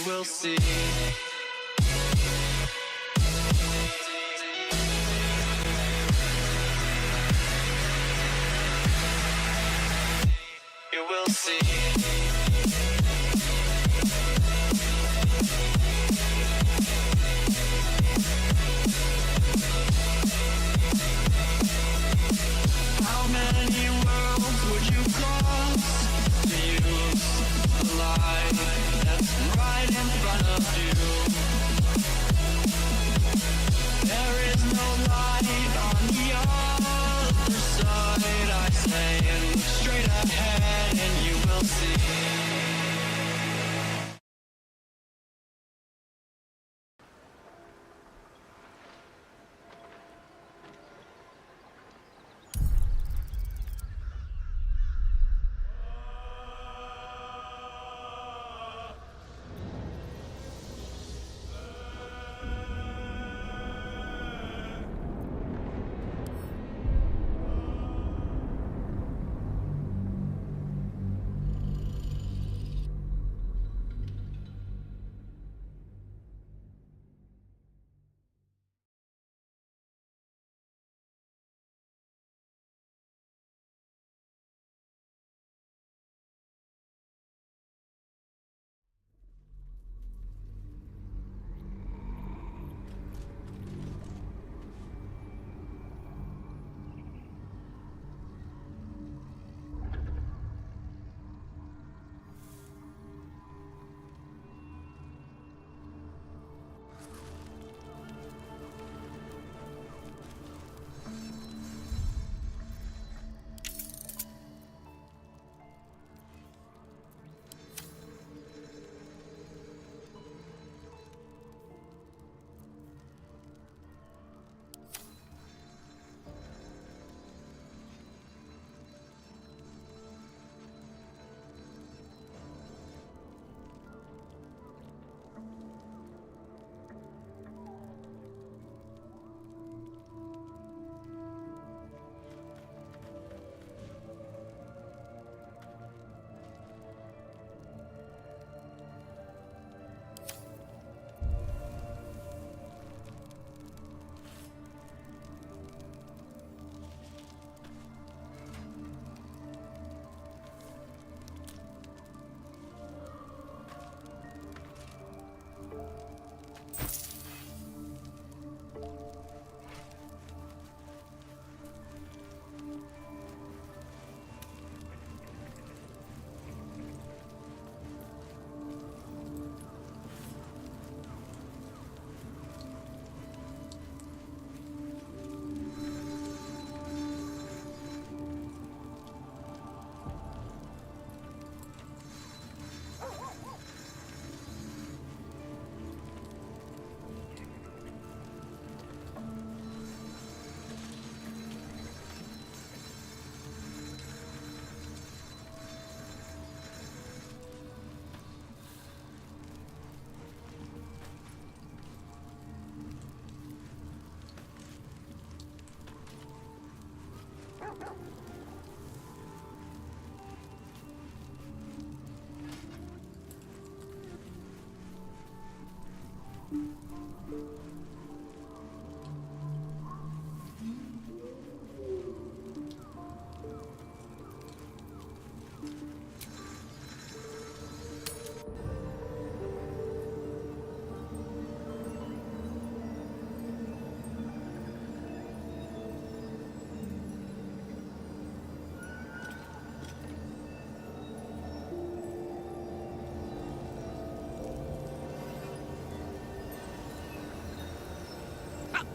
will see. You will see. How many worlds would you cross to use the light that's right in front of you? There is no light on the other side, I say, and look straight ahead and you will see.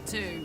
Two.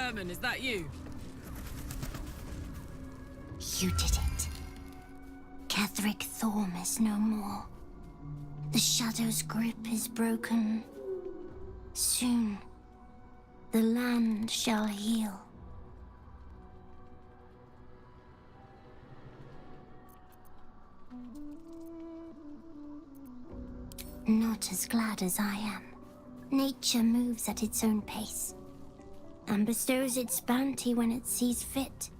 German, is that you? You did it. Catherick Thorm is no more. The Shadow's grip is broken. Soon, the land shall heal. Not as glad as I am. Nature moves at its own pace and bestows its bounty when it sees fit.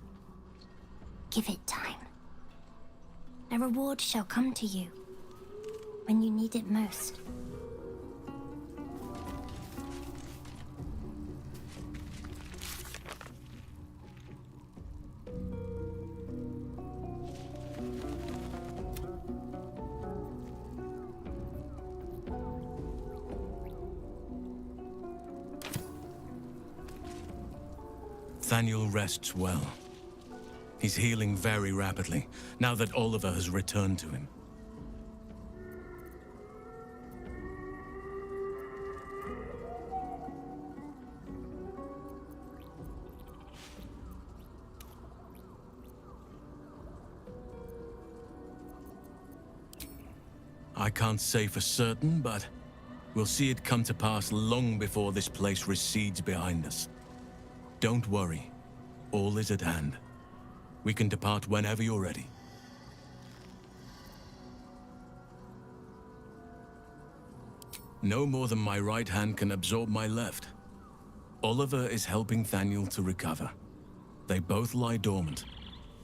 Give it time. A reward shall come to you when you need it most. Thaniel rests well. He's healing very rapidly, now that Oliver has returned to him. I can't say for certain, but we'll see it come to pass long before this place recedes behind us. Don't worry, all is at hand. We can depart whenever you're ready. No more than my right hand can absorb my left. Oliver is helping Thaniel to recover. They both lie dormant,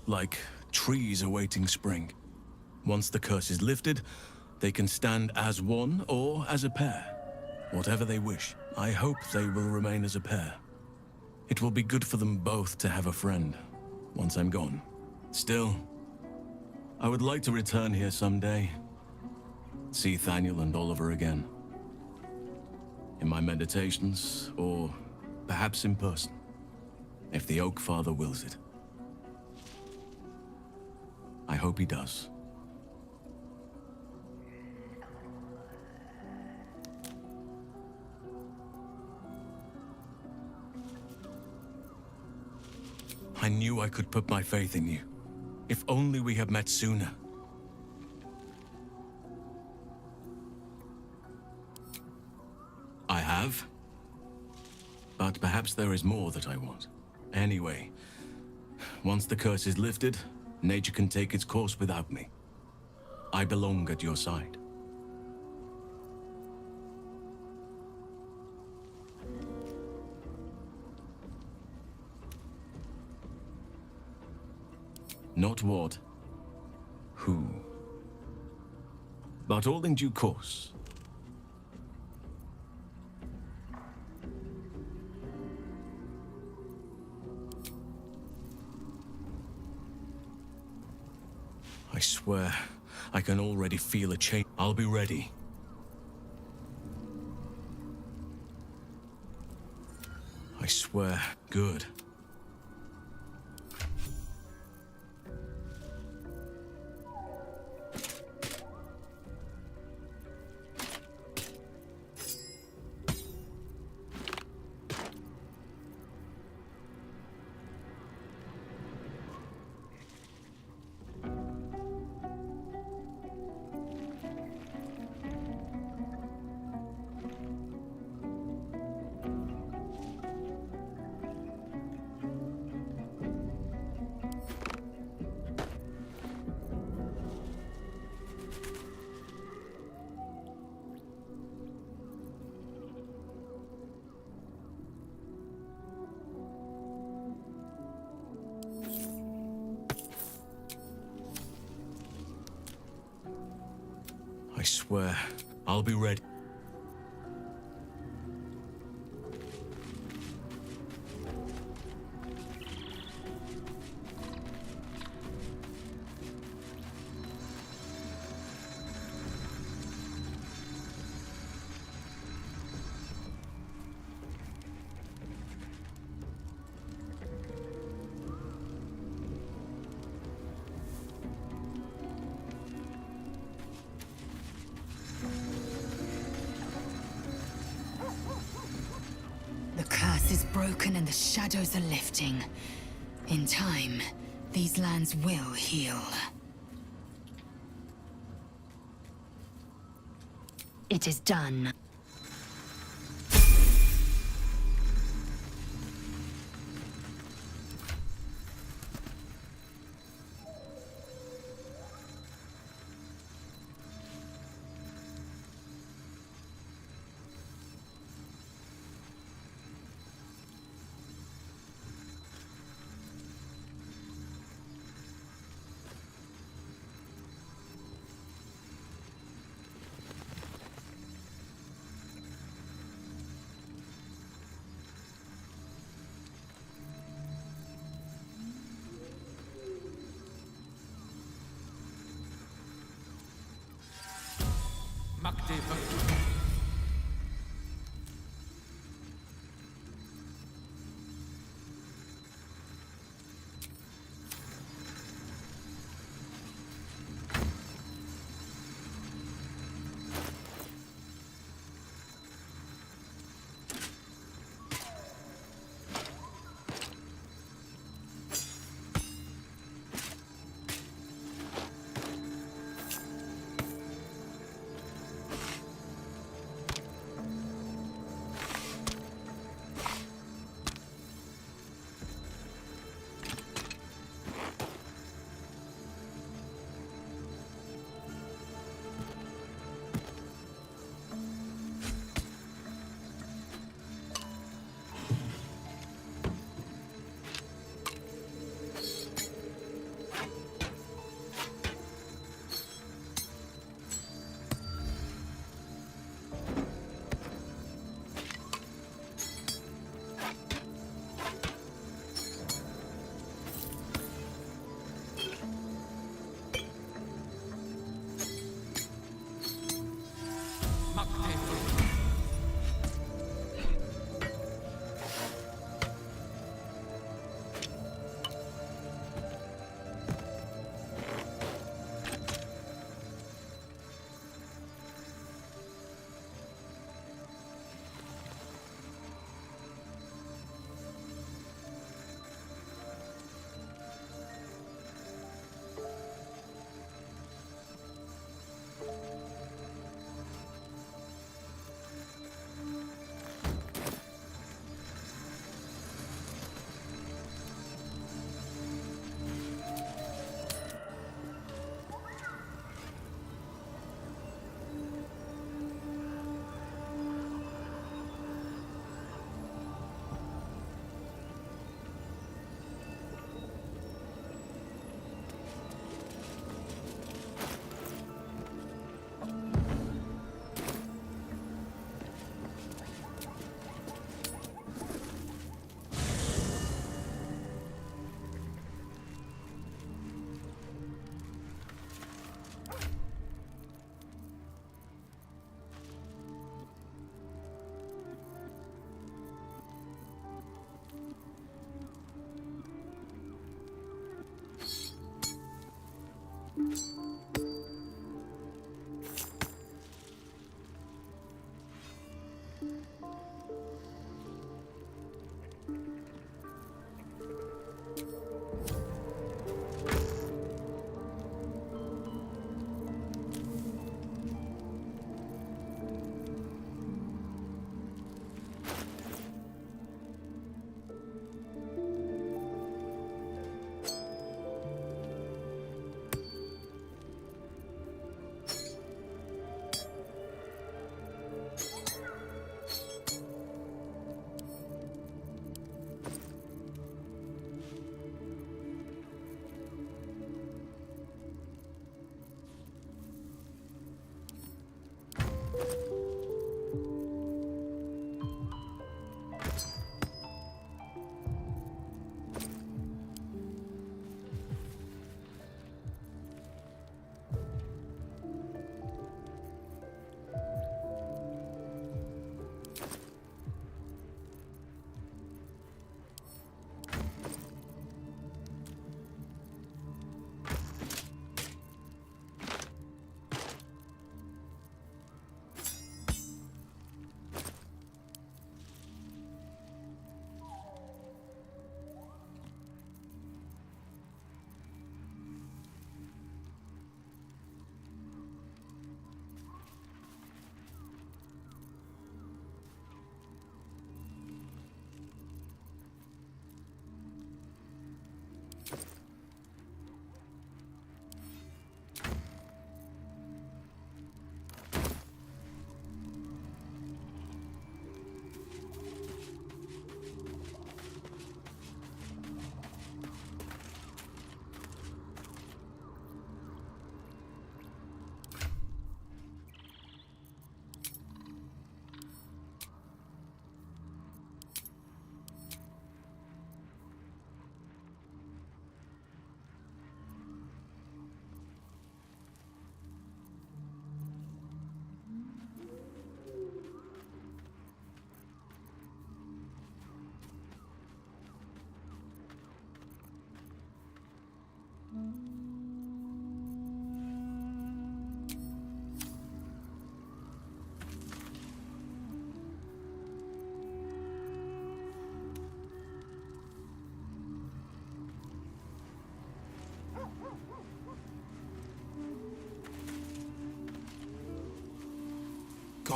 like trees awaiting spring. Once the curse is lifted, they can stand as one or as a pair. Whatever they wish. I hope they will remain as a pair. It will be good for them both to have a friend, once I'm gone. Still, I would like to return here someday. See Thaniel and Oliver again. In my meditations, or perhaps in person, if the Oak Father wills it. I hope he does. I knew I could put my faith in you. If only we had met sooner. I have. But perhaps there is more that I want. Anyway, once the curse is lifted, nature can take its course without me. I belong at your side. Not what, who, but all in due course. I swear, I can already feel a change. I'll be ready. I swear, good. I swear, I'll be ready. The curse is broken and the shadows are lifting. In time, these lands will heal. It is done.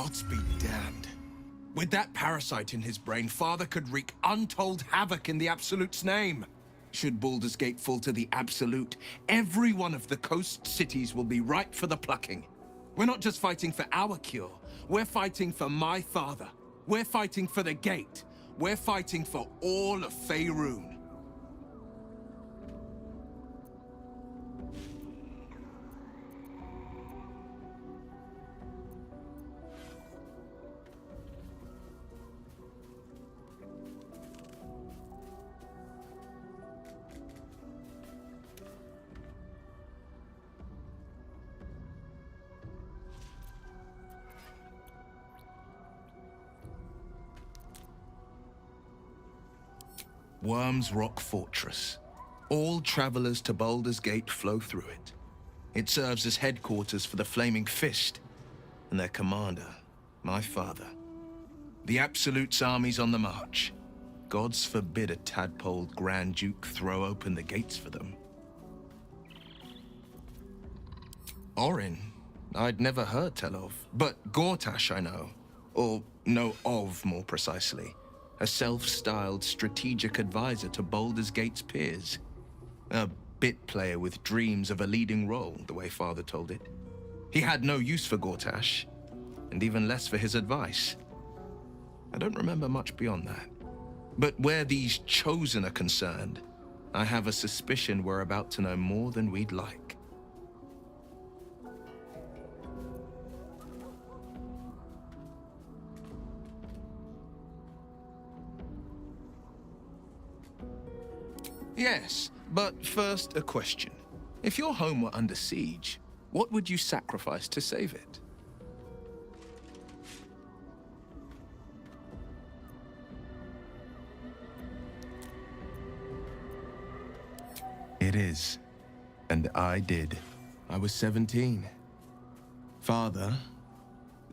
Gods be damned. With that parasite in his brain, Father could wreak untold havoc in the Absolute's name. Should Baldur's Gate fall to the Absolute, every one of the coast cities will be ripe for the plucking. We're not just fighting for our cure, we're fighting for my father. We're fighting for the Gate. We're fighting for all of Faerun. Worm's Rock Fortress. All travelers to Baldur's Gate flow through it. It serves as headquarters for the Flaming Fist and their commander, my father. The Absolute's army's on the march. Gods forbid a tadpoled Grand Duke throw open the gates for them. Orin, I'd never heard tell of, but Gortash I know. Or know of, more precisely. A self-styled strategic advisor to Baldur's Gate's peers. A bit player with dreams of a leading role, the way Father told it. He had no use for Gortash, and even less for his advice. I don't remember much beyond that. But where these Chosen are concerned, I have a suspicion we're about to know more than we'd like. Yes, but first a question. If your home were under siege, what would you sacrifice to save it? It is. And I did. I was 17. Father,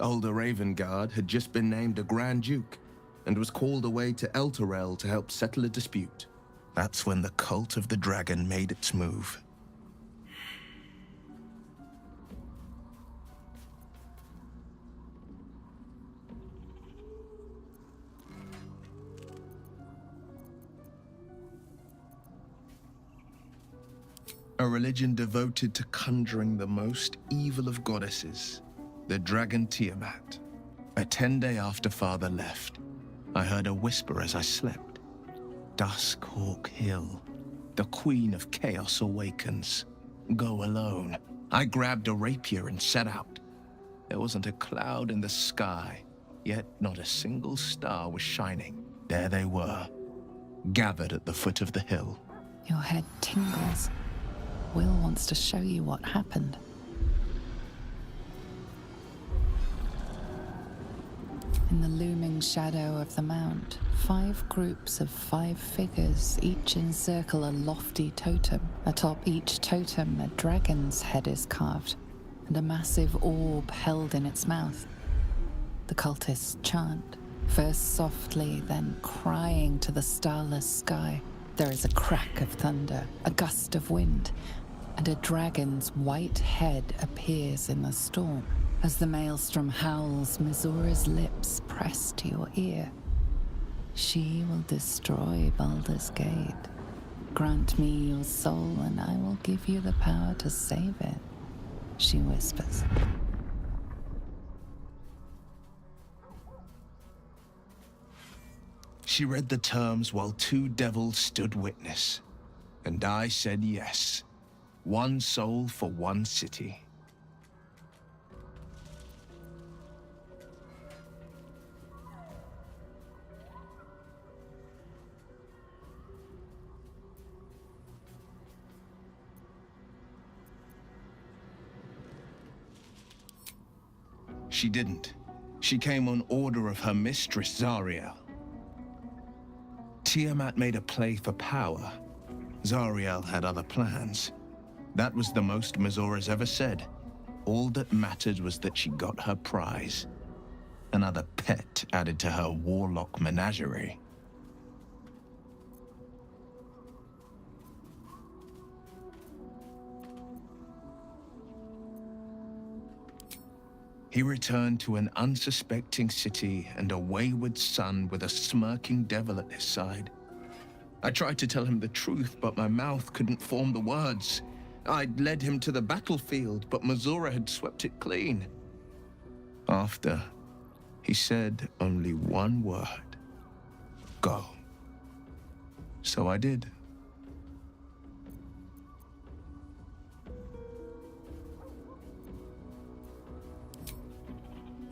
older Ravengard, had just been named a Grand Duke and was called away to Elturel to help settle a dispute. That's when the cult of the dragon made its move. A religion devoted to conjuring the most evil of goddesses, the dragon Tiamat. A 10-day after Father left, I heard a whisper as I slept. Duskhawk Hill. The Queen of Chaos awakens. Go alone. I grabbed a rapier and set out. There wasn't a cloud in the sky, yet not a single star was shining. There they were, gathered at the foot of the hill. Your head tingles. Will wants to show you what happened. In the looming shadow of the mount, 5 groups of 5 figures each encircle a lofty totem. Atop each totem, a dragon's head is carved, and a massive orb held in its mouth. The cultists chant, first softly, then crying to the starless sky. There is a crack of thunder, a gust of wind, and a dragon's white head appears in the storm. As the maelstrom howls, Mizora's lips press to your ear. She will destroy Baldur's Gate. Grant me your soul and I will give you the power to save it, she whispers. She read the terms while 2 devils stood witness, and I said yes. 1 soul for 1 city. She didn't. She came on order of her mistress, Zariel. Tiamat made a play for power. Zariel had other plans. That was the most Mizora's ever said. All that mattered was that she got her prize. Another pet added to her warlock menagerie. He returned to an unsuspecting city and a wayward son with a smirking devil at his side. I tried to tell him the truth, but my mouth couldn't form the words. I'd led him to the battlefield, but Mazora had swept it clean. After, he said only one word: go. So I did.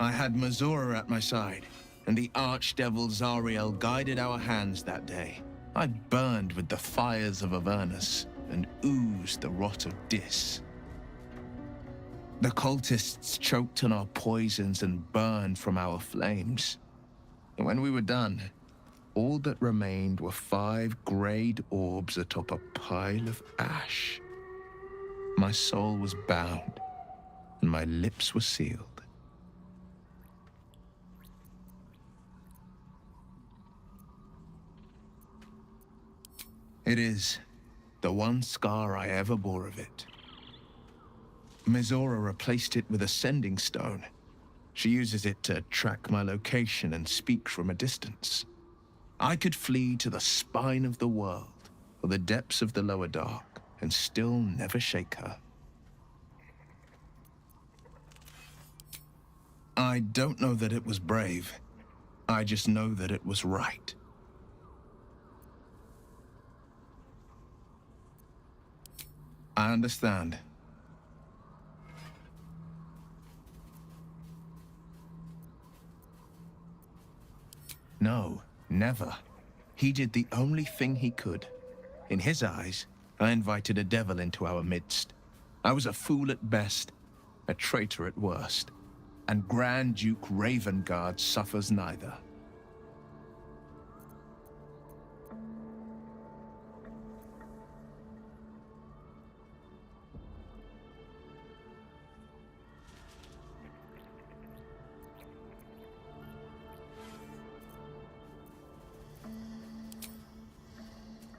I had Mazora at my side, and the archdevil Zariel guided our hands that day. I burned with the fires of Avernus and oozed the rot of Dis. The cultists choked on our poisons and burned from our flames. And when we were done, all that remained were 5 greyed orbs atop a pile of ash. My soul was bound, and my lips were sealed. It is the one scar I ever bore of it. Mizora replaced it with a sending stone. She uses it to track my location and speak from a distance. I could flee to the spine of the world or the depths of the lower dark and still never shake her. I don't know that it was brave. I just know that it was right. I understand. No, never. He did the only thing he could. In his eyes, I invited a devil into our midst. I was a fool at best, a traitor at worst, and Grand Duke Ravengard suffers neither.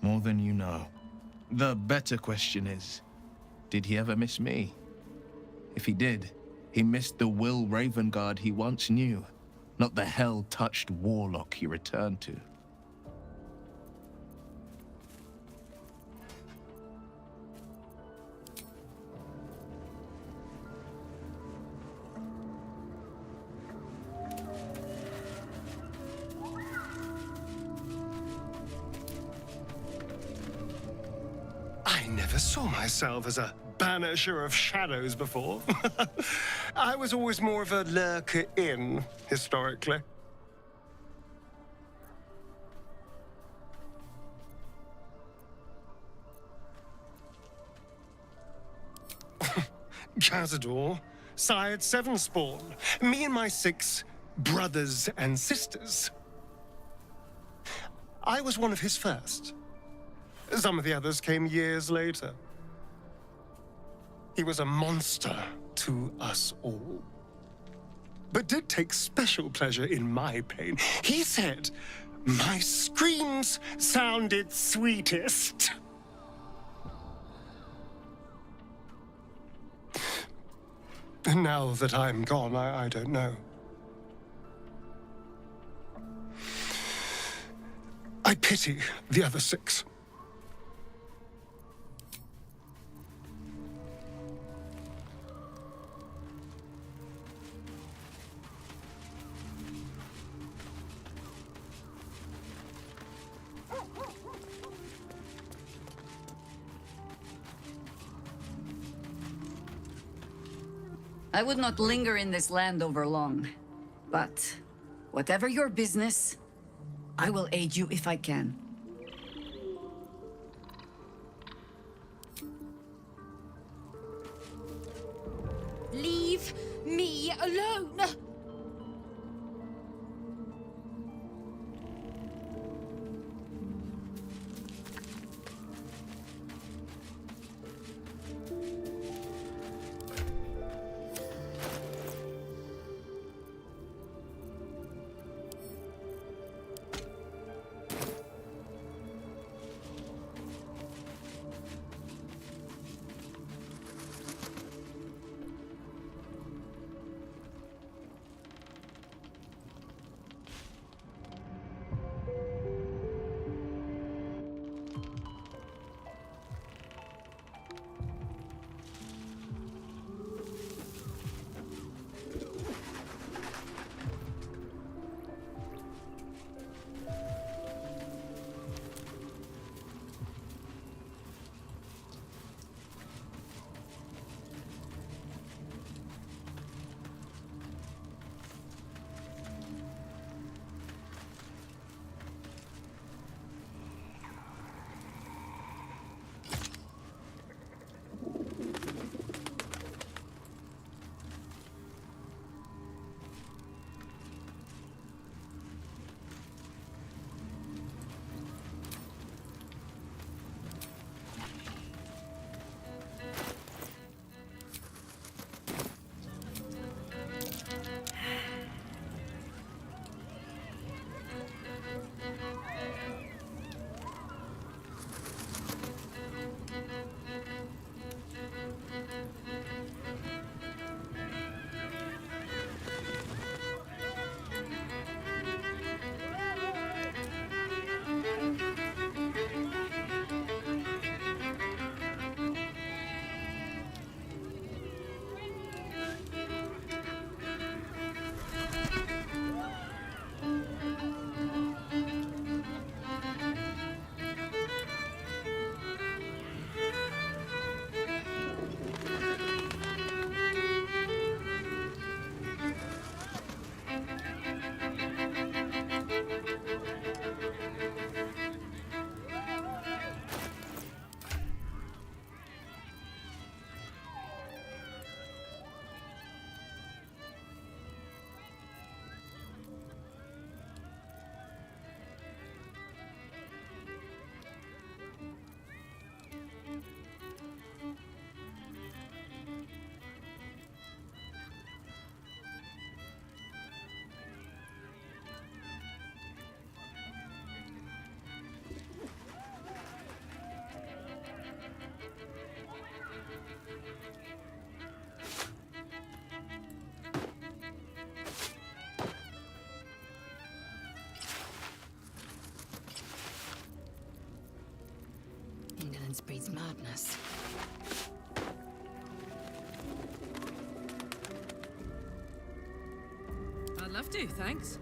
More than you know. The better question is, did he ever miss me? If he did, he missed the Will Ravengard he once knew, not the hell-touched warlock he returned to. I never saw myself as a banisher of shadows before. I was always more of a lurker-in, historically. Cazador sired 7 spawn, me and my 6 brothers and sisters. I was one of his first. Some of the others came years later. He was a monster to us all, but did take special pleasure in my pain. He said my screams sounded sweetest. And now that I'm gone, I don't know. I pity the other 6. I would not linger in this land over long, but whatever your business, I will aid you if I can. Leave me alone! Patience breeds madness. I'd love to, thanks.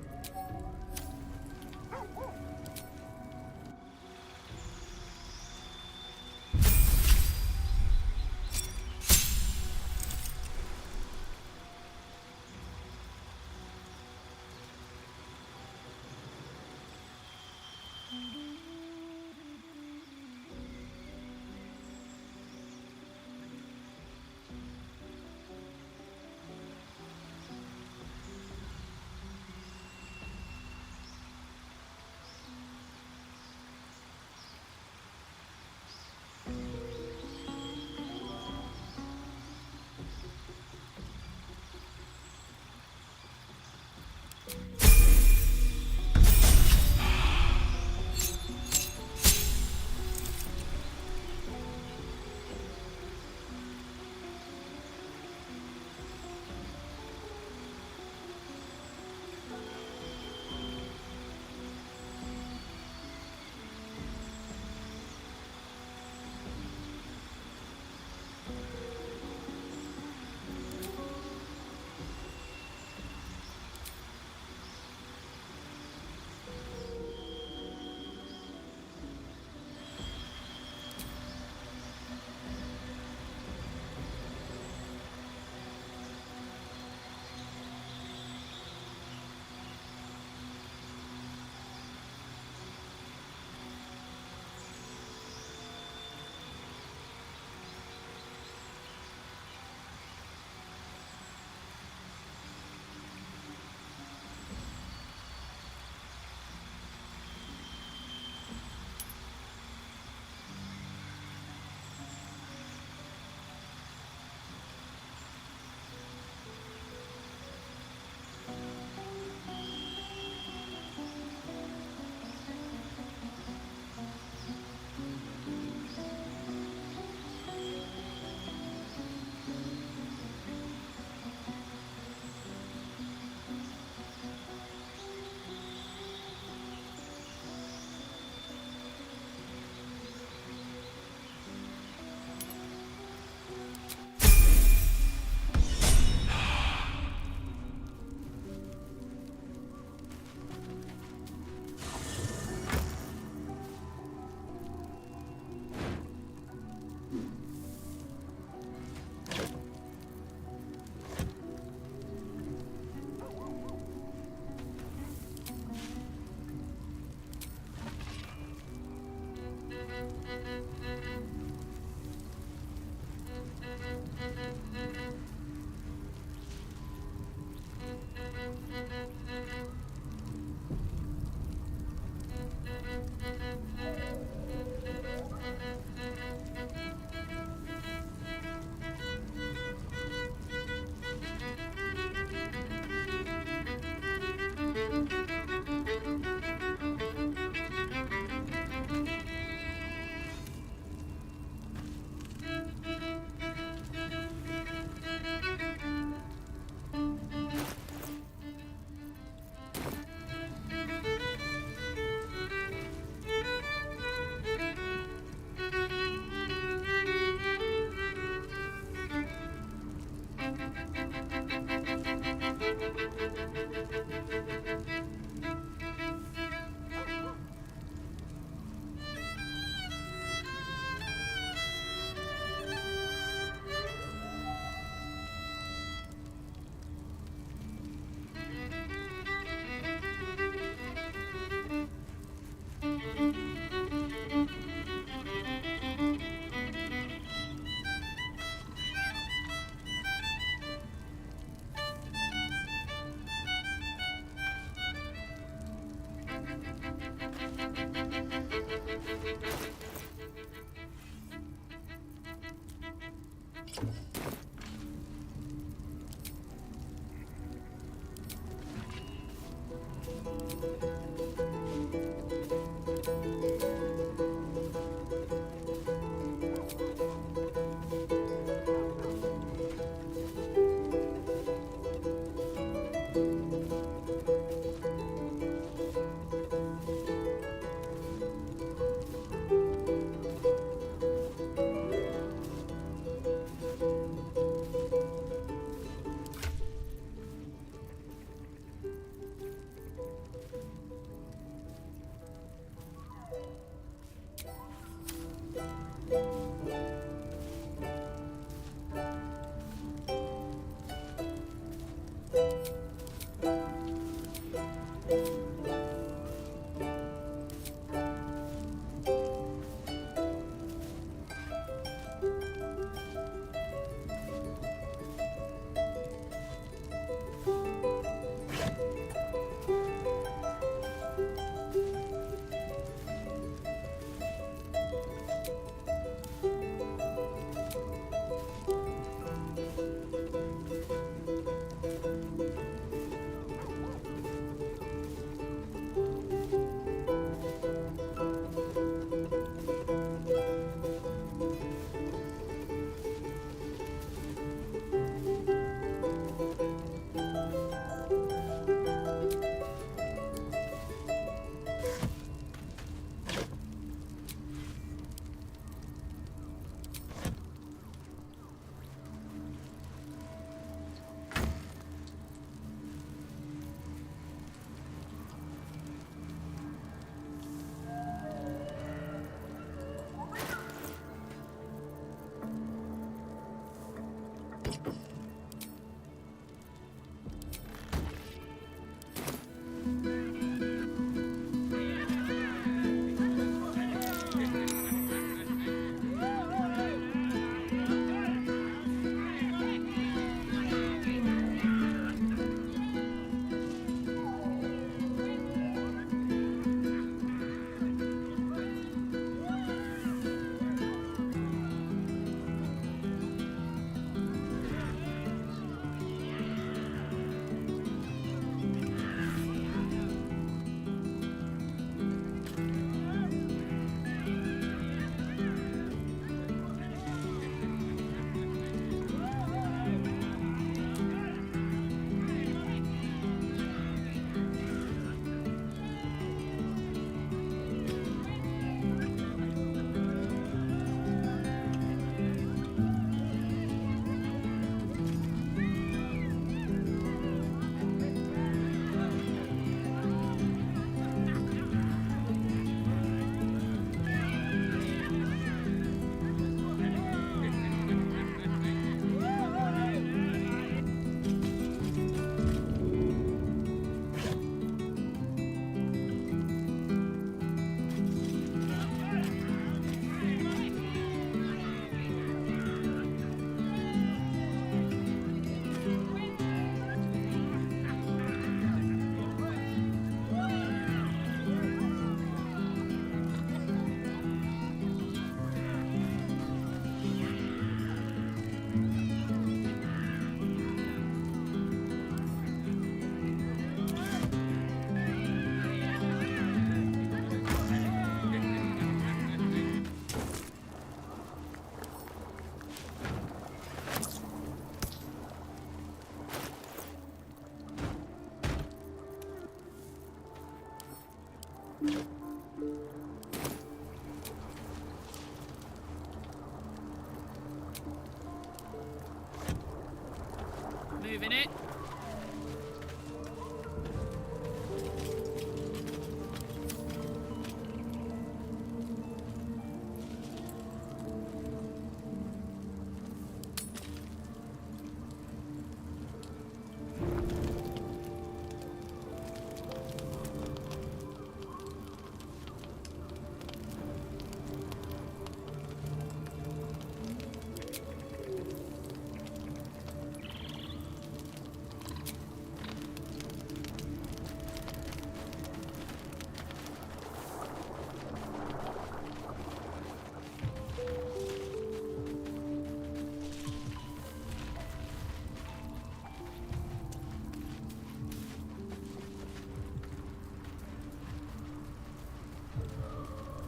moving it.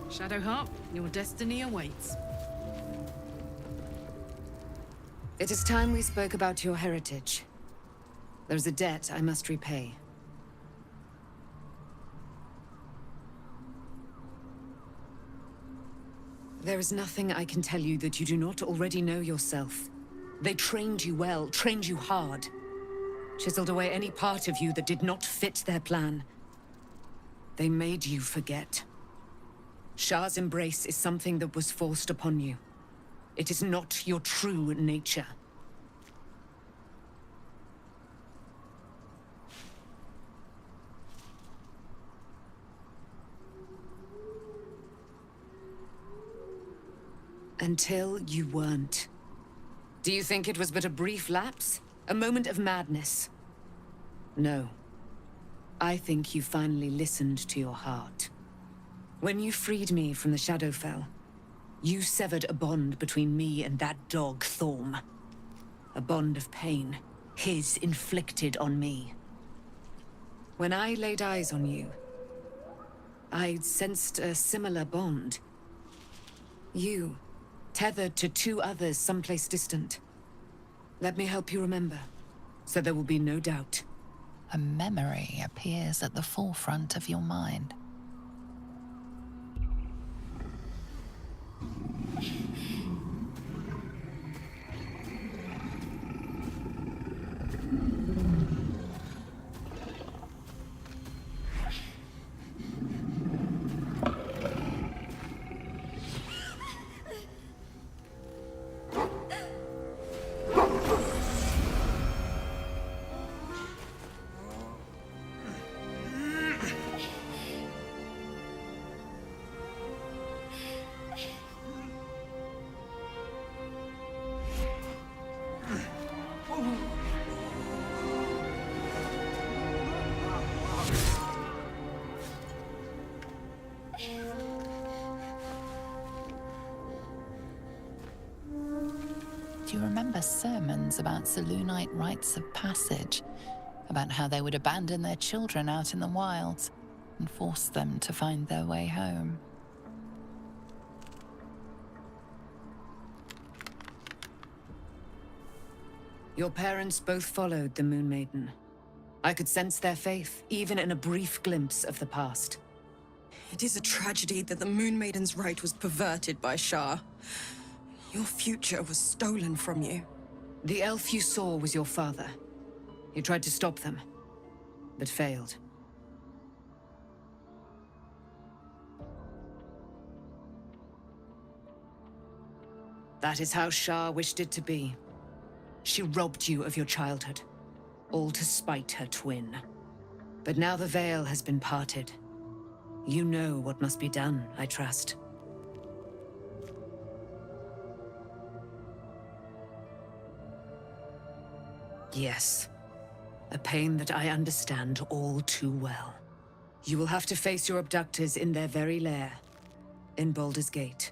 Shadowheart, your destiny awaits. It is time we spoke about your heritage. There's a debt I must repay. There is nothing I can tell you that you do not already know yourself. They trained you well, trained you hard. Chiseled away any part of you that did not fit their plan. They made you forget. Shah's embrace is something that was forced upon you. It is not your true nature. Until you weren't. Do you think it was but a brief lapse? A moment of madness? No. I think you finally listened to your heart. When you freed me from the Shadowfell, you severed a bond between me and that dog, Thorm. A bond of pain, his inflicted on me. When I laid eyes on you, I sensed a similar bond. You, tethered to two others someplace distant. Let me help you remember, so there will be no doubt. A memory appears at the forefront of your mind. Do you remember sermons about Selûnite rites of passage? About how they would abandon their children out in the wilds and force them to find their way home? Your parents both followed the Moon Maiden. I could sense their faith, even in a brief glimpse of the past. It is a tragedy that the Moon Maiden's right was perverted by Shah. Your future was stolen from you. The elf you saw was your father. He tried to stop them, but failed. That is how Shah wished it to be. She robbed you of your childhood, all to spite her twin. But now the veil has been parted. You know what must be done, I trust. Yes, a pain that I understand all too well. You will have to face your abductors in their very lair, in Baldur's Gate.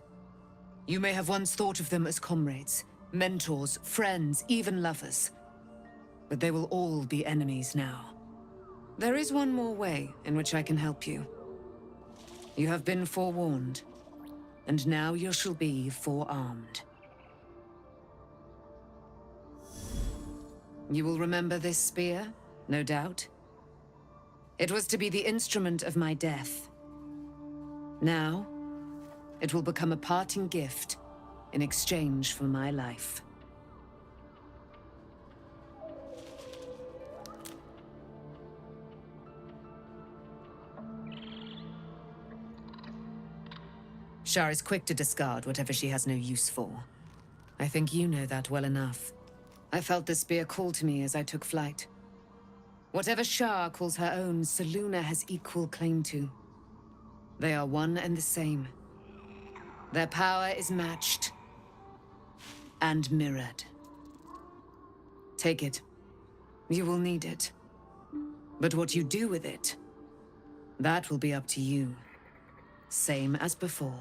You may have once thought of them as comrades, mentors, friends, even lovers. But they will all be enemies now. There is one more way in which I can help you. You have been forewarned, and now you shall be forearmed. You will remember this spear, no doubt. It was to be the instrument of my death. Now, it will become a parting gift in exchange for my life. Shar is quick to discard whatever she has no use for. I think you know that well enough. I felt the spear call to me as I took flight. Whatever Shar calls her own, Selûne has equal claim to. They are one and the same. Their power is matched and mirrored. Take it. You will need it. But what you do with it, that will be up to you. Same as before.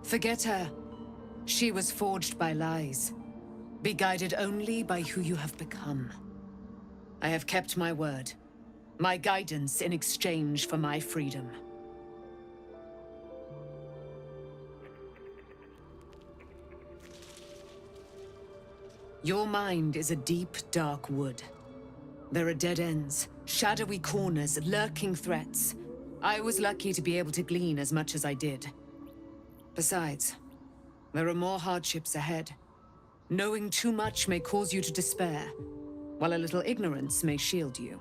Forget her. She was forged by lies. Be guided only by who you have become. I have kept my word. My guidance in exchange for my freedom. Your mind is a deep, dark wood. There are dead ends, shadowy corners, lurking threats. I was lucky to be able to glean as much as I did. Besides, there are more hardships ahead. Knowing too much may cause you to despair, while a little ignorance may shield you.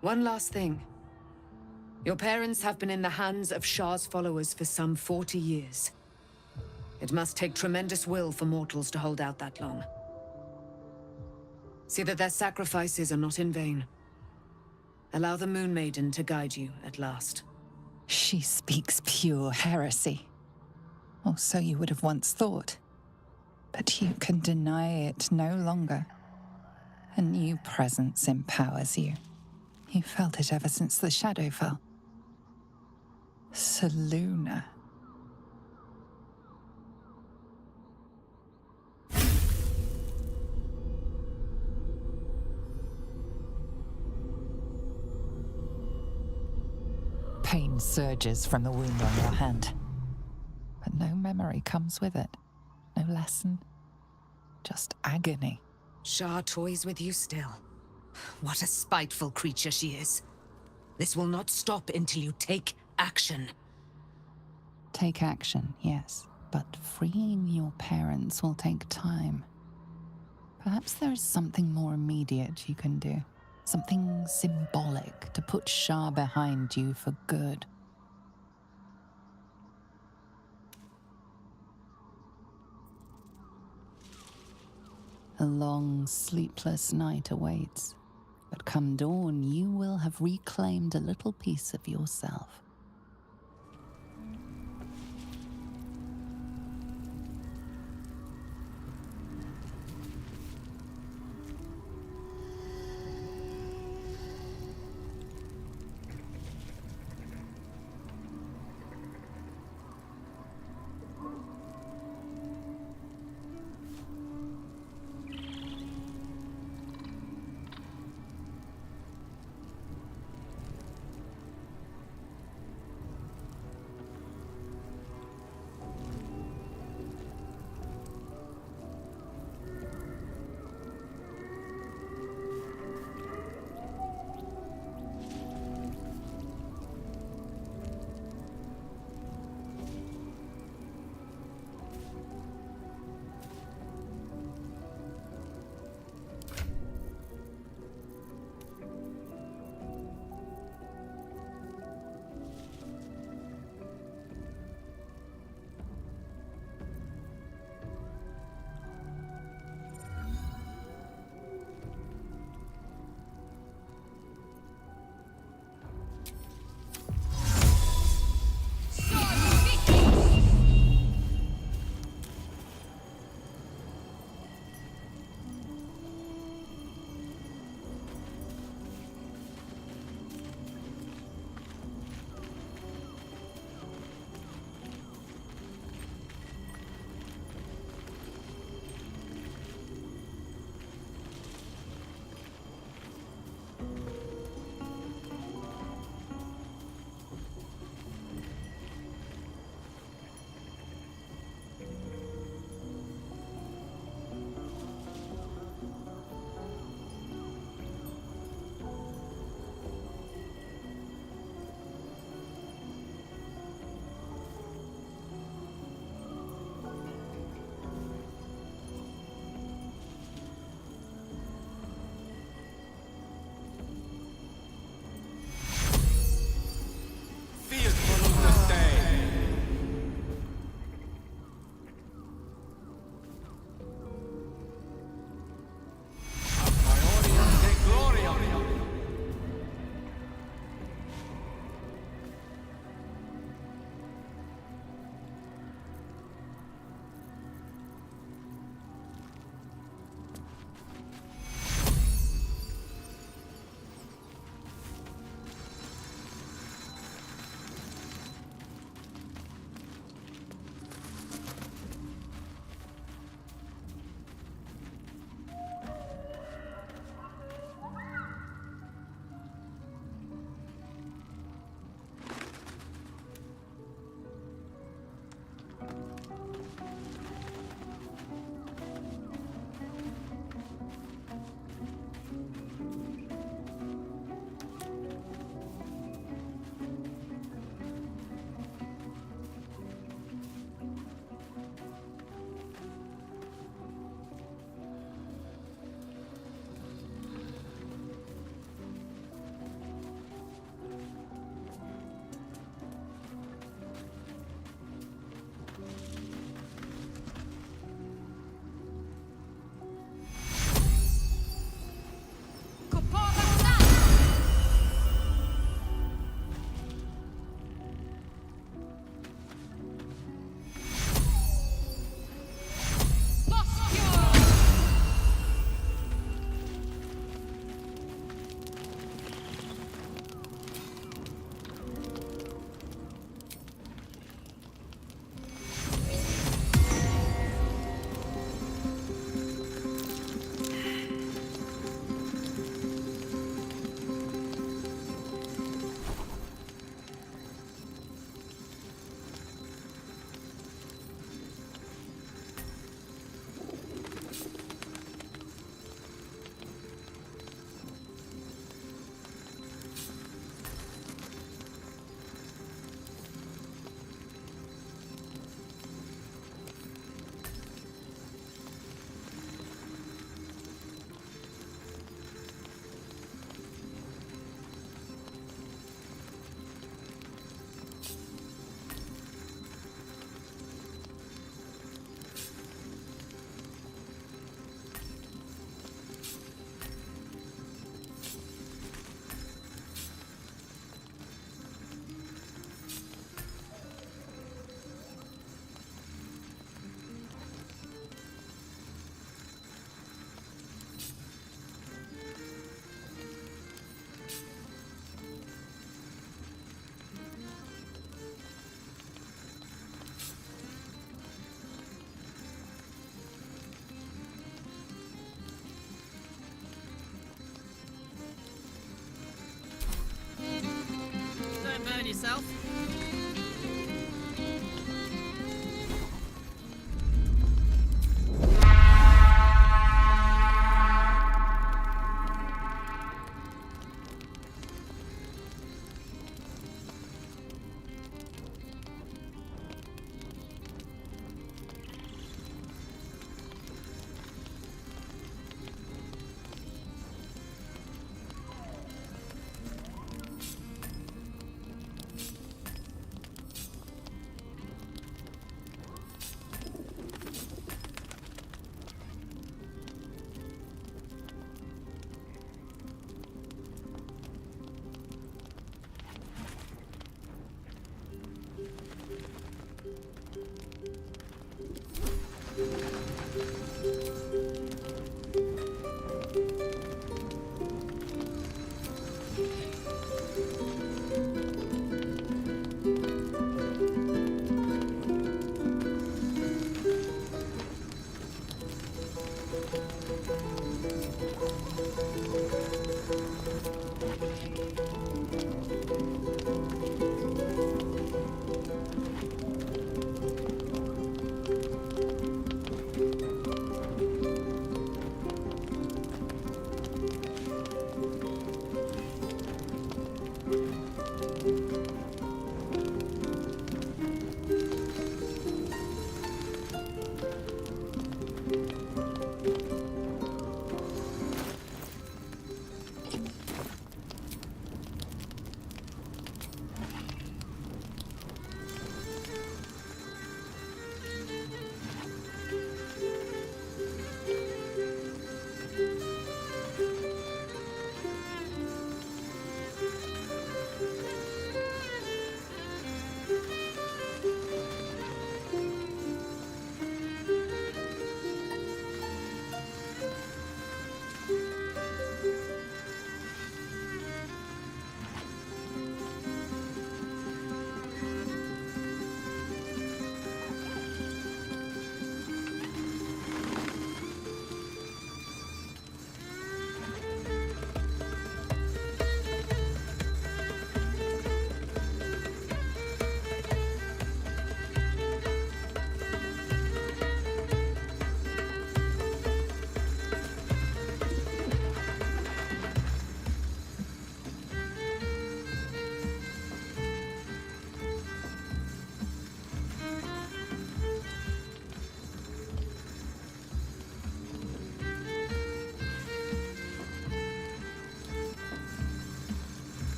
One last thing. Your parents have been in the hands of Shar's followers for some 40 years. It must take tremendous will for mortals to hold out that long. See that their sacrifices are not in vain. Allow the Moon Maiden to guide you at last. She speaks pure heresy. Or so you would have once thought. But you can deny it no longer. A new presence empowers you. You felt it ever since the shadow fell. Selûne. Pain surges from the wound on your hand. But no memory comes with it. No lesson. Just agony. Shar toys with you still. What a spiteful creature she is. This will not stop until you take action. Take action, yes. But freeing your parents will take time. Perhaps there is something more immediate you can do. Something symbolic to put Shar behind you for good. A long, sleepless night awaits. But come dawn, you will have reclaimed a little piece of yourself.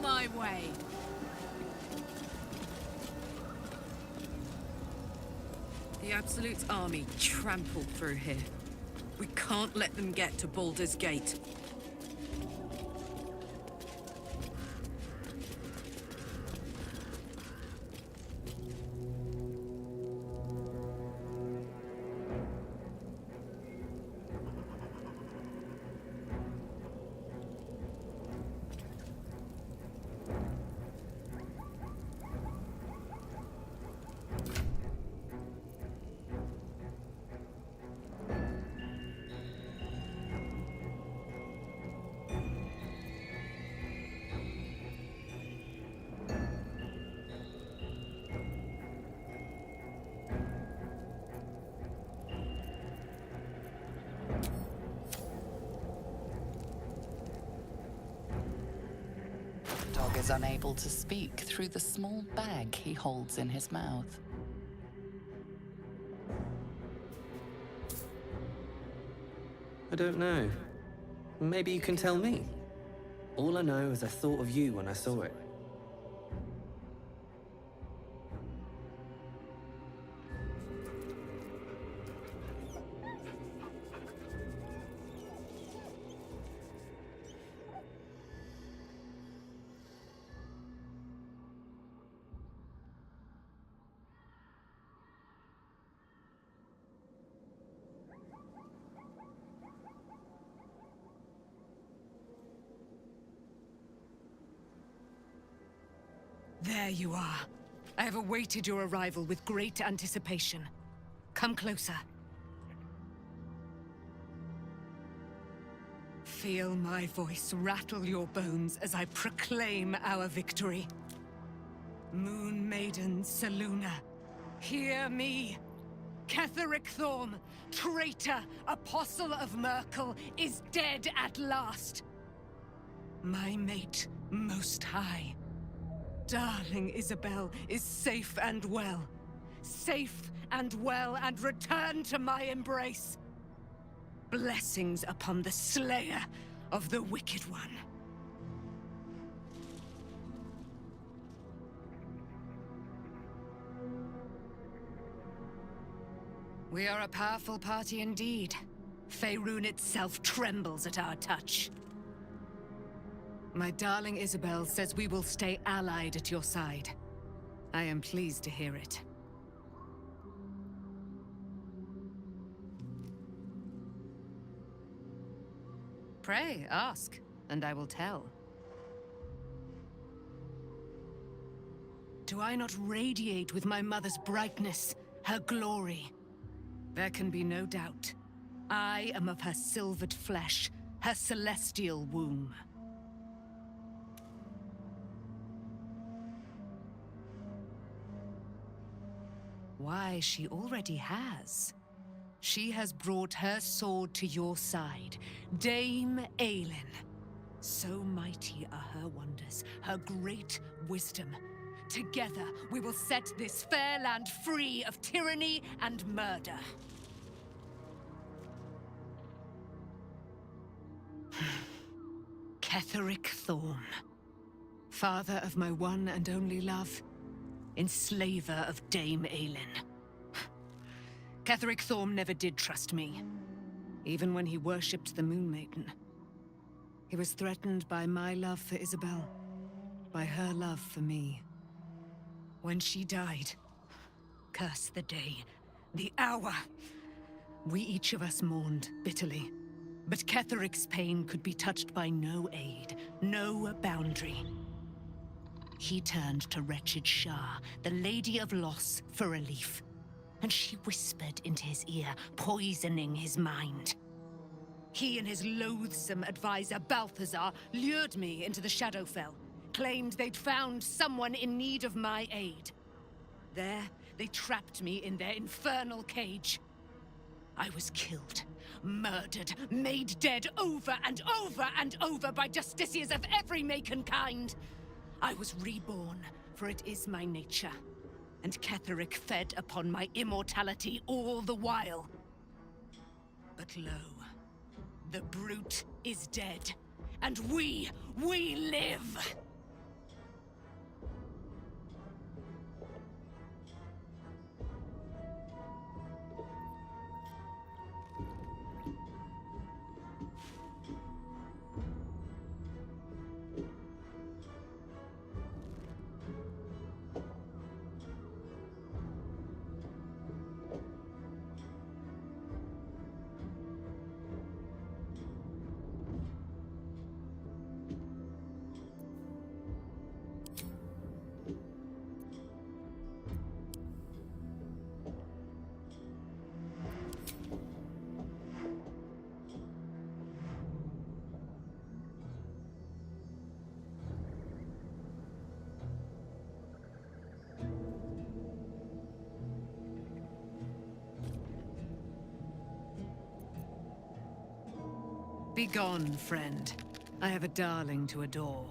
my way. The Absolute's army trampled through here. We can't let them get to Baldur's Gate. Dog is unable to speak through the small bag he holds in his mouth. I don't know. Maybe you can tell me. All I know is I thought of you when I saw it. There you are. I have awaited your arrival with great anticipation. Come closer. Feel my voice rattle your bones as I proclaim our victory. Moon Maiden Selûne, hear me. Ketheric Thorm, traitor, apostle of Merkel, is dead at last. My mate, Most High. Darling Isabel is safe and well. Safe and well, and return to my embrace. Blessings upon the slayer of the Wicked One. We are a powerful party indeed. Faerun itself trembles at our touch. My darling Isabel says we will stay allied at your side. I am pleased to hear it. Pray, ask, and I will tell. Do I not radiate with my mother's brightness, her glory? There can be no doubt. I am of her silvered flesh, her celestial womb. Why, she already has. She has brought her sword to your side, Dame Aelin. So mighty are her wonders, her great wisdom. Together, we will set this fair land free of tyranny and murder. Ketheric Thorm, father of my one and only love, enslaver of Dame Aelin. Ketheric Thorm never did trust me, even when he worshipped the Moon Maiden. He was threatened by my love for Isabel, by her love for me. When she died, curse the day, the hour, we each of us mourned bitterly. But Ketheric's pain could be touched by no aid, no boundary. He turned to wretched Shah, the Lady of Loss, for relief. And she whispered into his ear, poisoning his mind. He and his loathsome advisor, Balthazar, lured me into the Shadowfell, claimed they'd found someone in need of my aid. There, they trapped me in their infernal cage. I was killed, murdered, made dead over and over and over by justiciars of every make and kind. I was reborn, for it is my nature. And Ketheric fed upon my immortality all the while. But lo, the brute is dead, and we live! Be gone, friend. I have a darling to adore.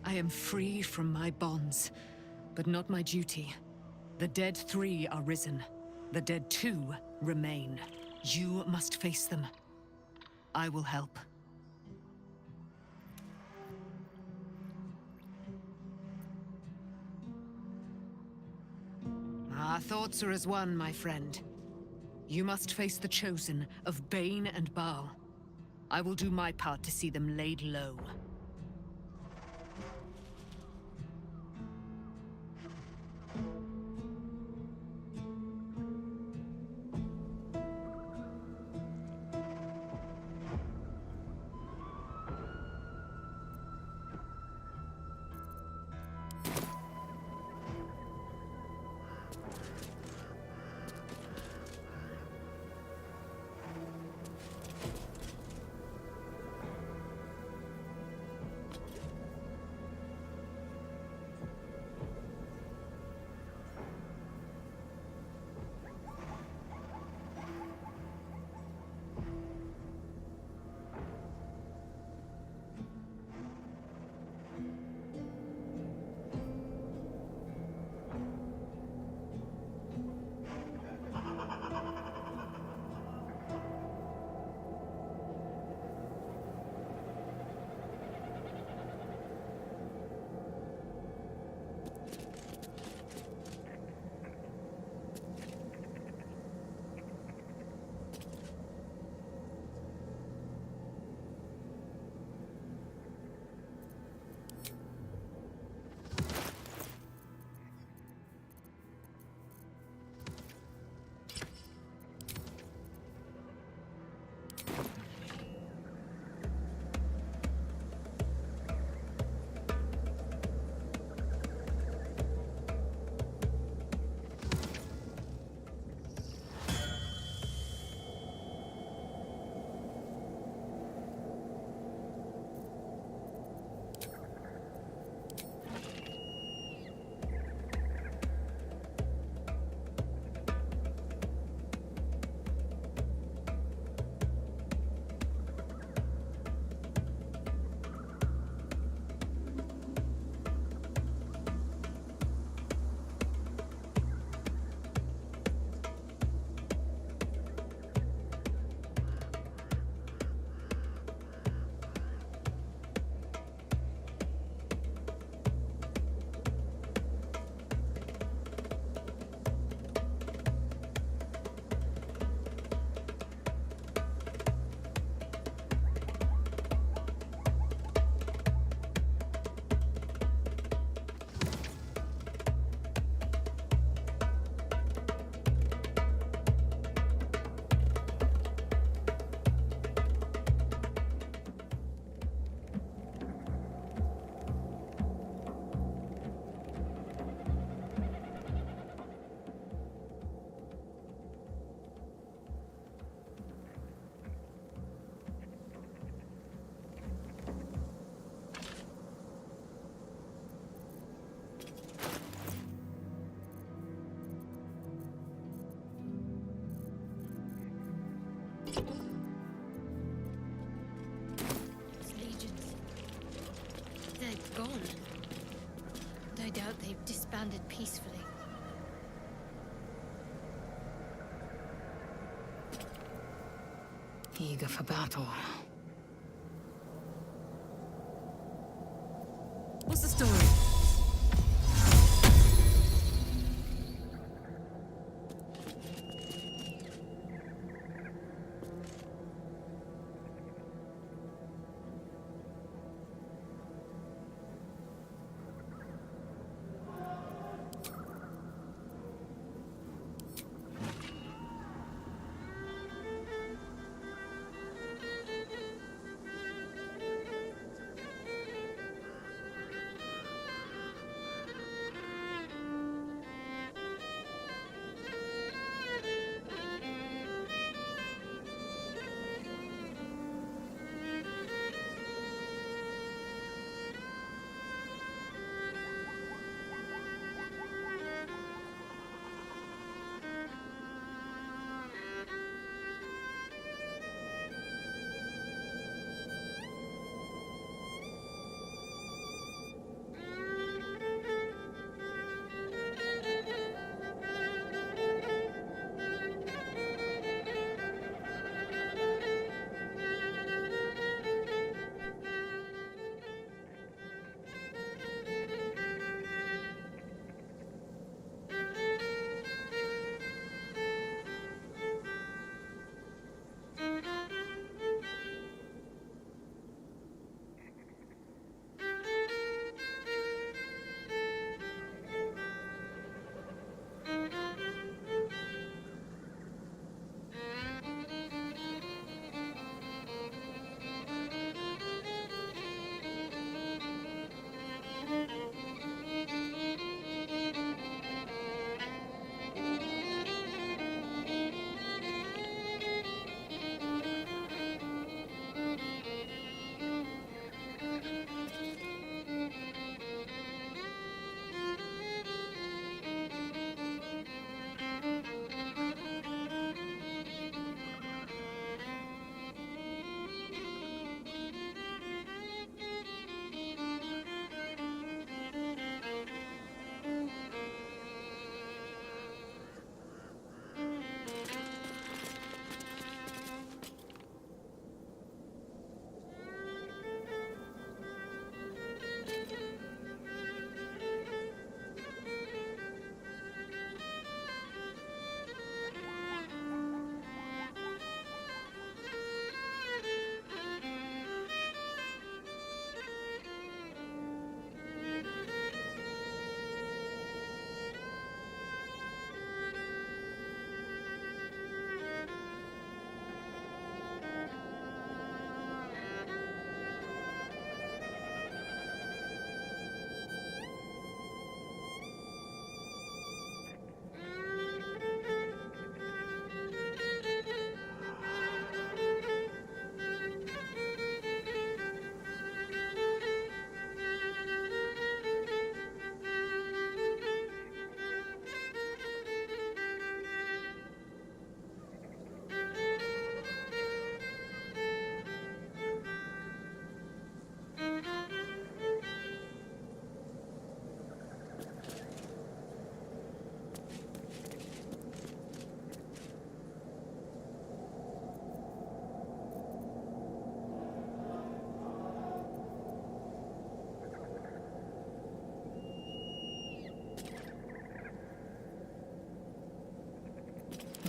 I am free from my bonds, but not my duty. The dead 3 are risen. The dead 2 remain. You must face them. I will help. Our thoughts are as one, my friend. You must face the Chosen of Bane and Baal. I will do my part to see them laid low. Gone. No doubt they've disbanded peacefully. Eager for battle. What's the story?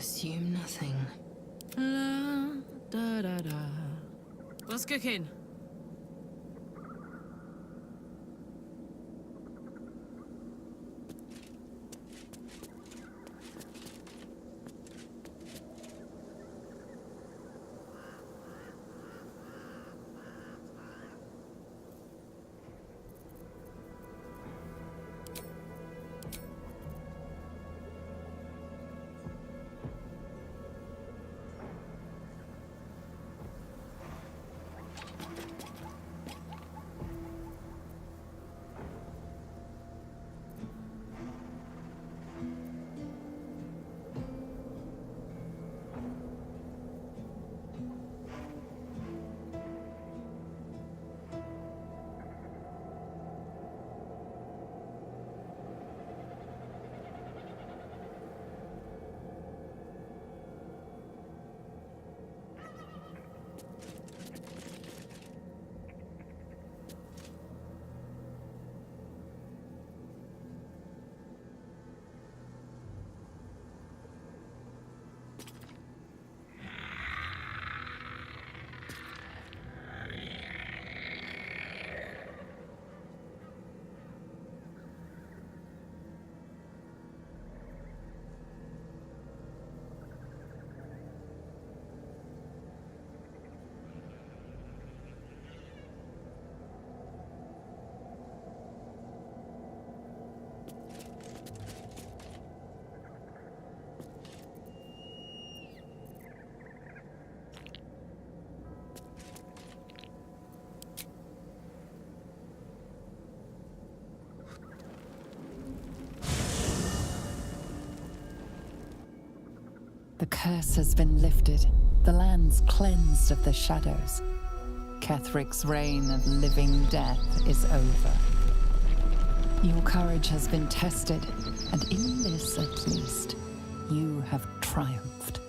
Assume nothing. La, da, da, da. What's cooking? The curse has been lifted, the land's cleansed of the shadows. Kethric's reign of living death is over. Your courage has been tested, and in this at least, you have triumphed.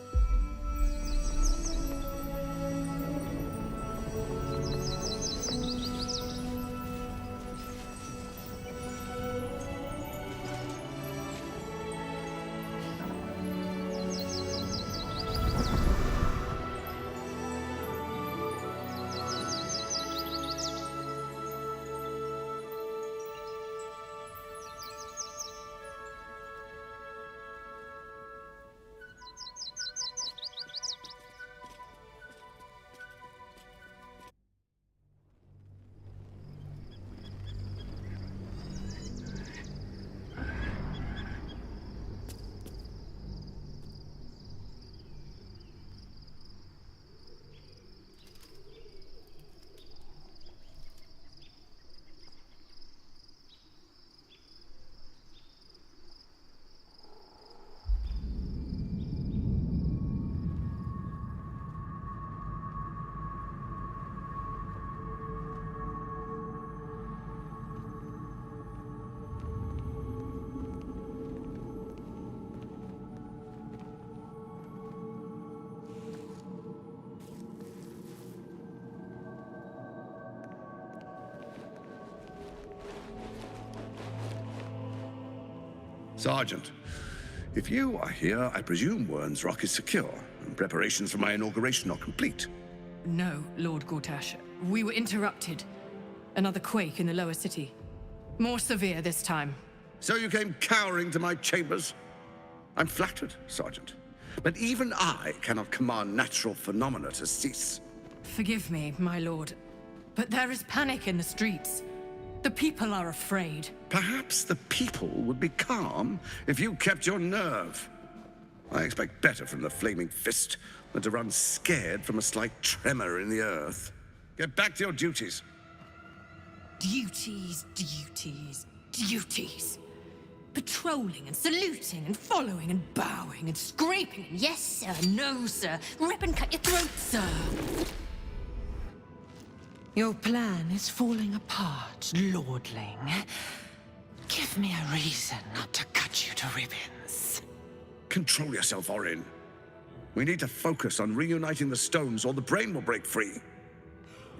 Sergeant, if you are here, I presume Wern's Rock is secure, and preparations for my inauguration are complete. No, Lord Gortash. We were interrupted. Another quake in the lower city. More severe this time. So you came cowering to my chambers? I'm flattered, Sergeant. But even I cannot command natural phenomena to cease. Forgive me, my lord, but there is panic in the streets. The people are afraid. Perhaps the people would be calm if you kept your nerve. I expect better from the Flaming Fist than to run scared from a slight tremor in the earth. Get back to your duties. Duties, duties, duties. Patrolling and saluting and following and bowing and scraping. Yes, sir. No, sir. Rip and cut your throat, sir. Your plan is falling apart, lordling. Give me a reason not to cut you to ribbons. Control yourself, Orin. We need to focus on reuniting the stones or the brain will break free.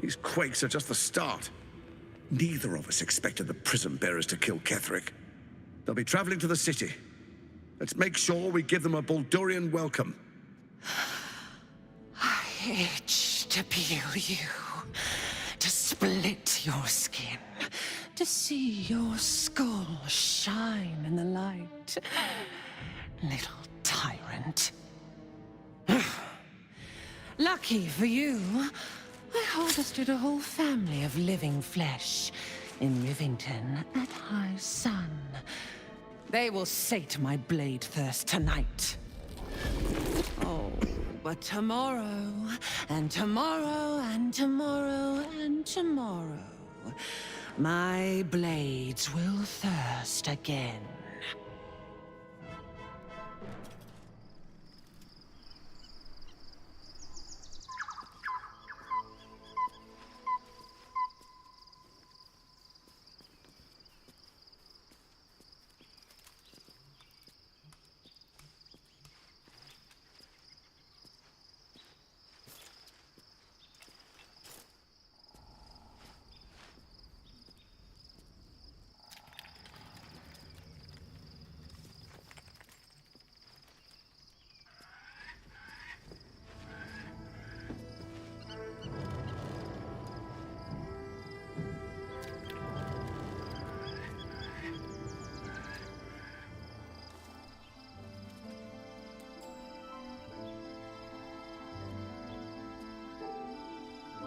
These quakes are just the start. Neither of us expected the Prism Bearers to kill Ketheric. They'll be traveling to the city. Let's make sure we give them a Baldurian welcome. I itch to peel you, to split your skin, to see your skull shine in the light. Little tyrant. Lucky for you, I harvested a whole family of living flesh in Rivington at high sun. They will sate my blade thirst tonight. Oh, but tomorrow, and tomorrow, and tomorrow, and tomorrow, my blades will thirst again.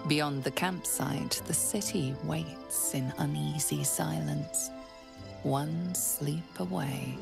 Beyond the campsite, the city waits in uneasy silence, one sleep away.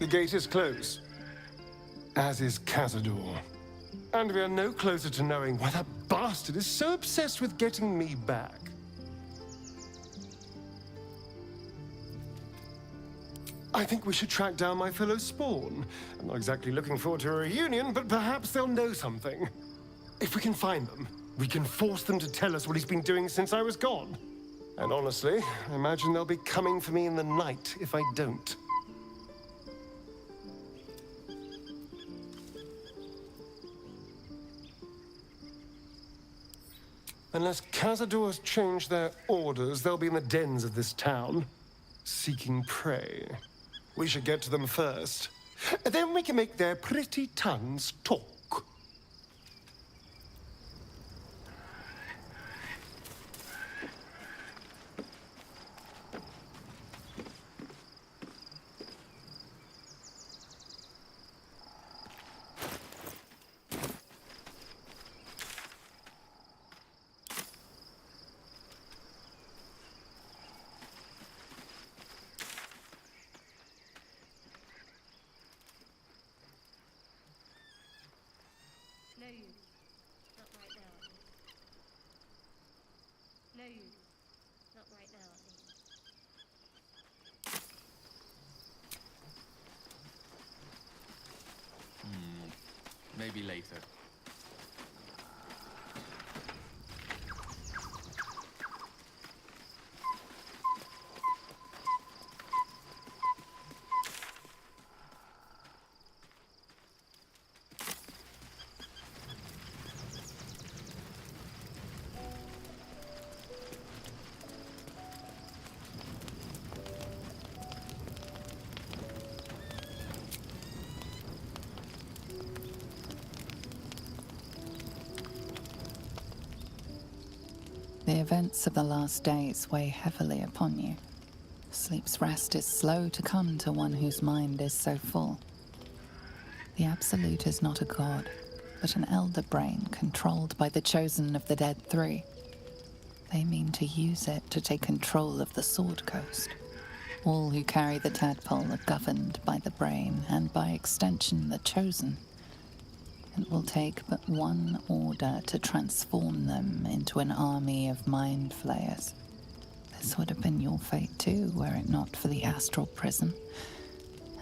The gate is closed, as is Cazador. And we are no closer to knowing why that bastard is so obsessed with getting me back. I think we should track down my fellow spawn. I'm not exactly looking forward to a reunion, but perhaps they'll know something. If we can find them, we can force them to tell us what he's been doing since I was gone. And honestly, I imagine they'll be coming for me in the night if I don't. Unless Cazador's changed their orders, they'll be in the dens of this town, seeking prey. We should get to them first. Then we can make their pretty tongues talk. No use. Not right now, I think. No use. Not right now, I think. Maybe later. events of the last days weigh heavily upon you. Sleep's rest is slow to come to one whose mind is so full. The Absolute is not a god, but an elder brain controlled by the chosen of the Dead Three. They mean to use it to take control of the Sword Coast. All who carry the tadpole are governed by the brain, and by extension the chosen. It will take but one order to transform them into an army of mind flayers. This would have been your fate too, were it not for the astral prison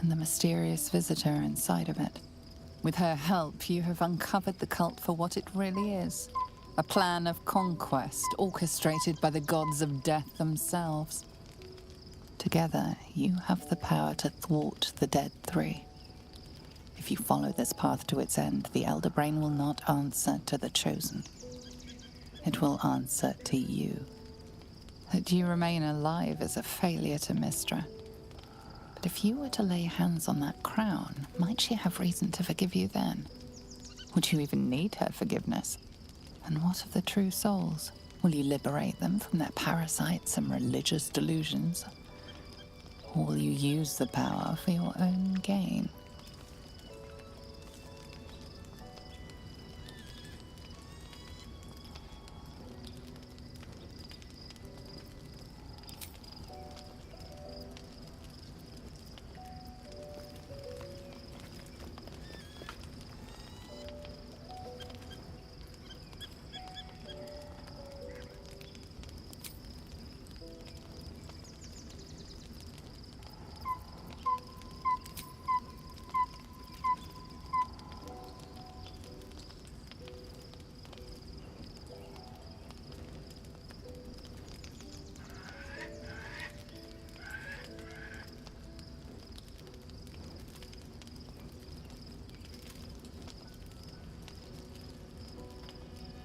and the mysterious visitor inside of it. With her help, you have uncovered the cult for what it really is. A plan of conquest orchestrated by the gods of death themselves. Together, you have the power to thwart the Dead Three. If you follow this path to its end, the Elder Brain will not answer to the Chosen. It will answer to you. That you remain alive is a failure to Mystra. But if you were to lay hands on that crown, might she have reason to forgive you then? Would you even need her forgiveness? And what of the true souls? Will you liberate them from their parasites and religious delusions? Or will you use the power for your own gain?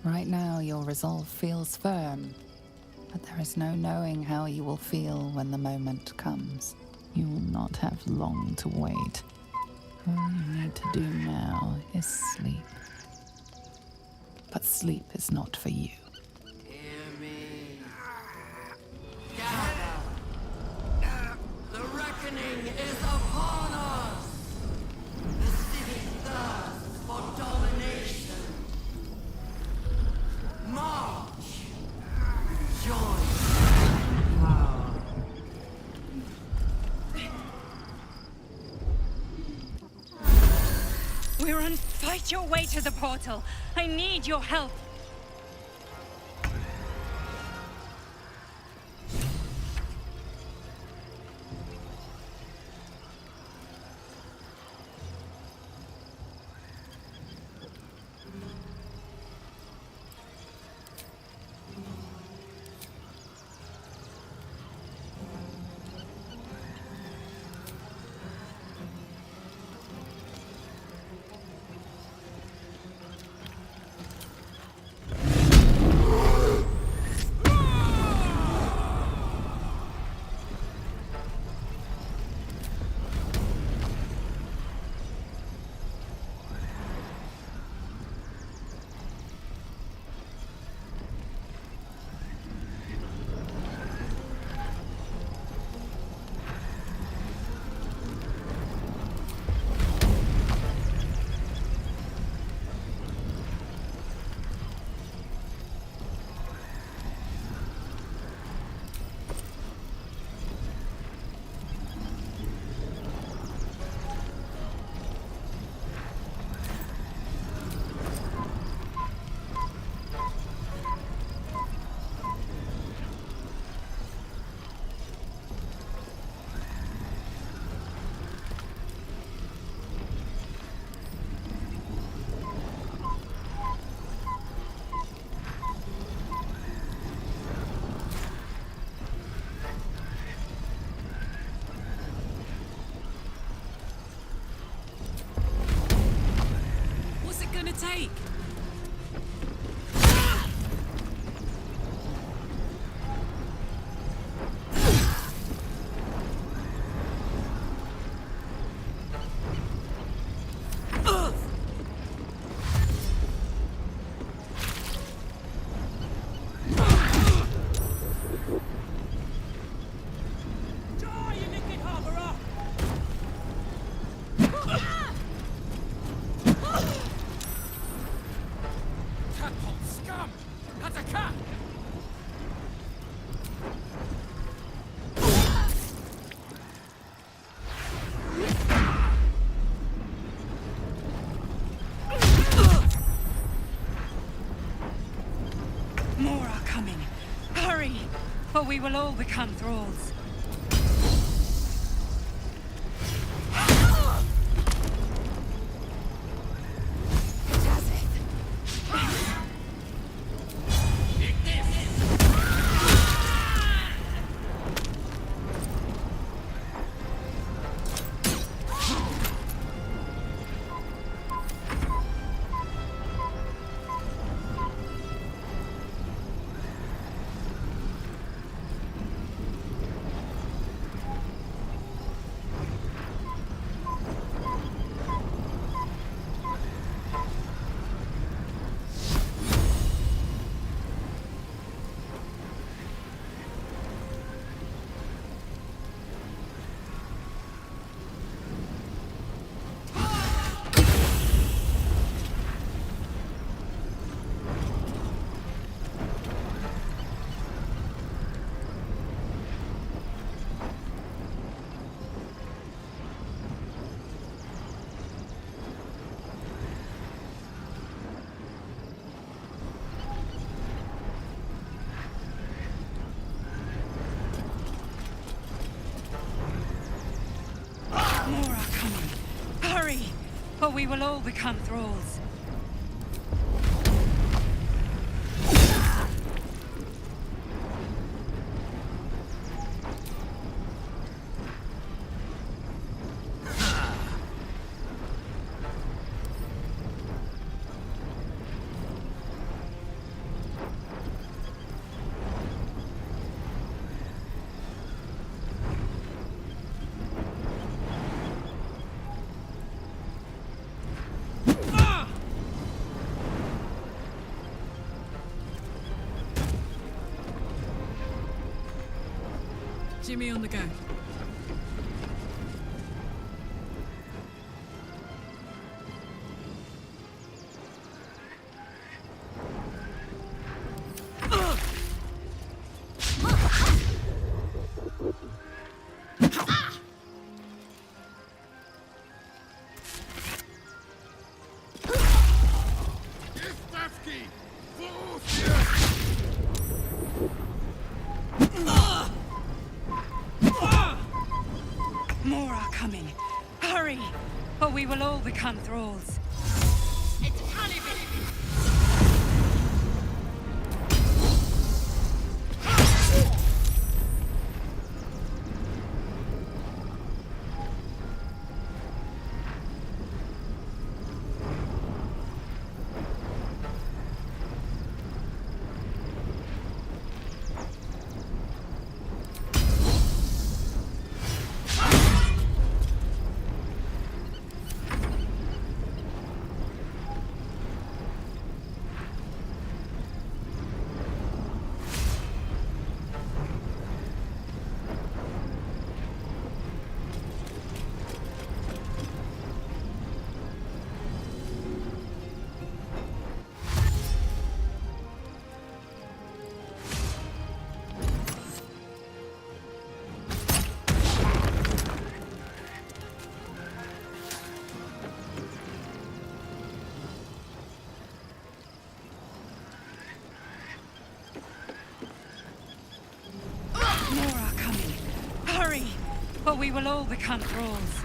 Right now, your resolve feels firm, but there is no knowing how you will feel when the moment comes. You will not have long to wait. All you need to do now is sleep. But sleep is not for you. Hear me. Gather. The reckoning is upon us. The city thirsts for domination. March! Join power. Wirun, fight your way to the portal. I need your help. or we will all become thralls. More are coming. Hurry, or we will all become thralls. Jimmy on the go. More are coming. Hurry, or we will all become thralls. More are coming. Hurry, or we will all become thralls.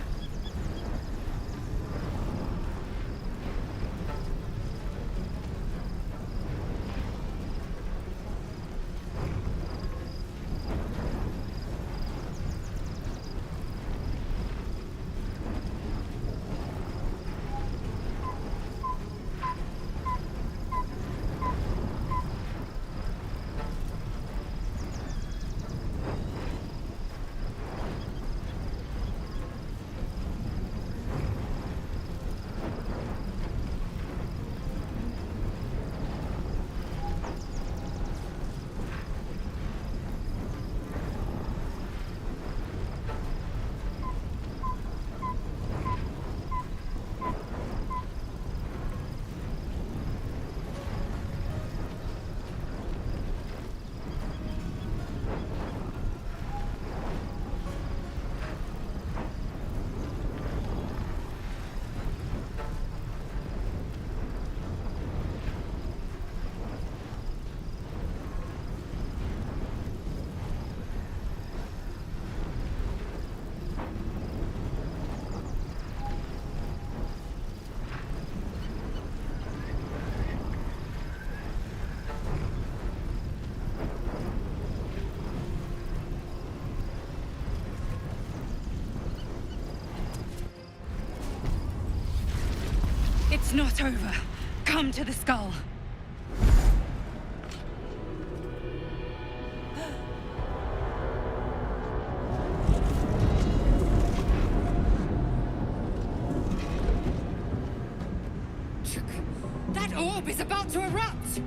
It's not over. Come to the skull. That orb is about to erupt!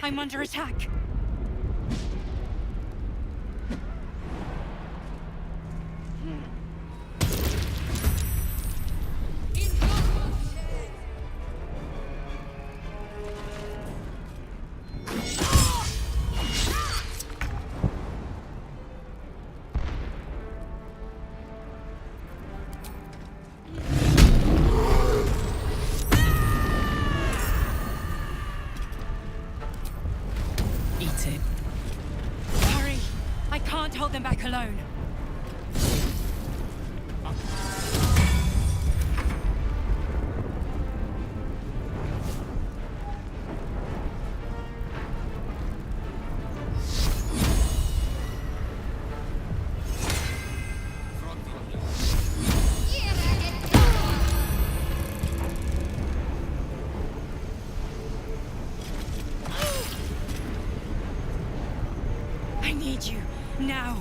I'm under attack. Hold them back alone. I need you now.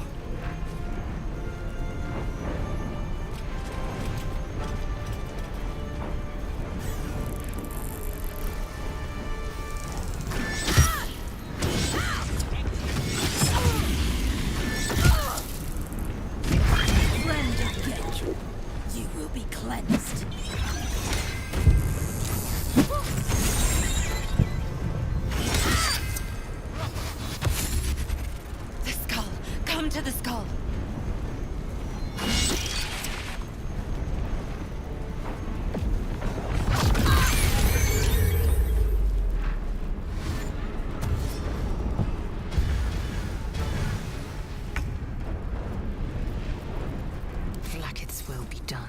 To the skull. Flackets will be done.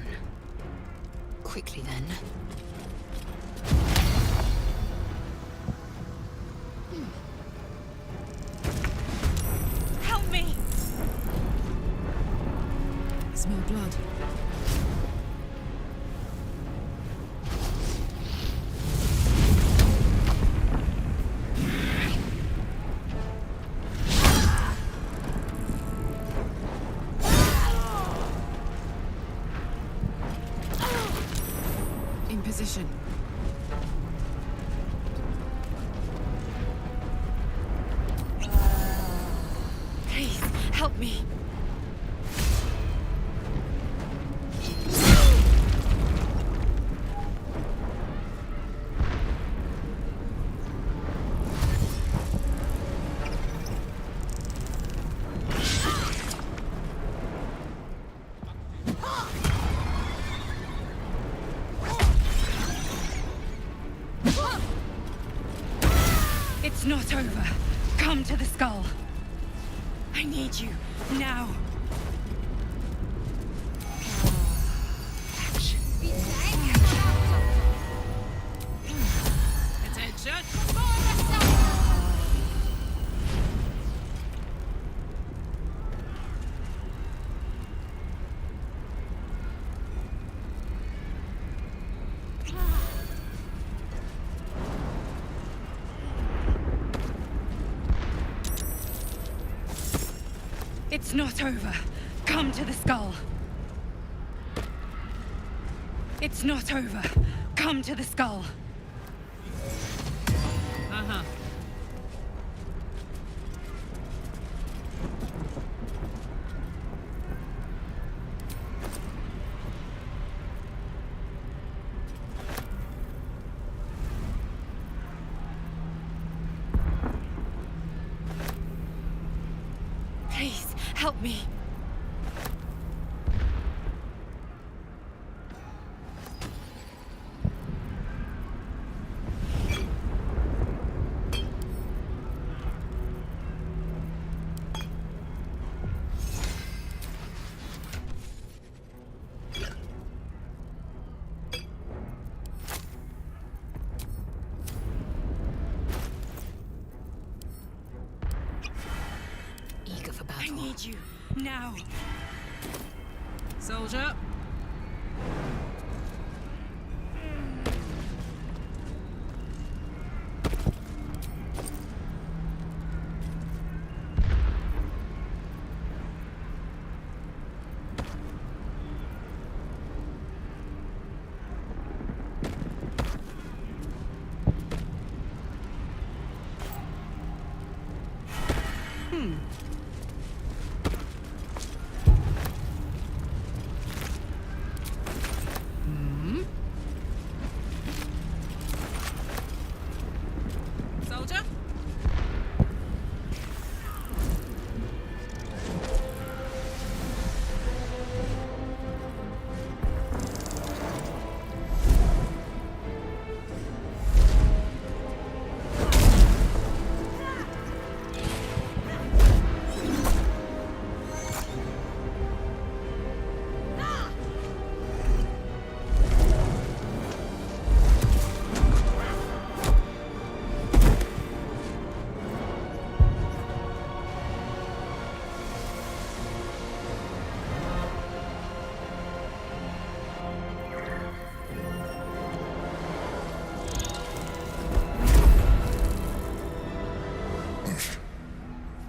Quickly then. Help me! Smell blood. In position. Please, help me. It's not over. Come to the skull. I need you now. Attention! It's not over. Come to the skull. It's not over. Come to the skull. Uh-huh. help me. Eager for battle. I need you now. Soldier. Soldier.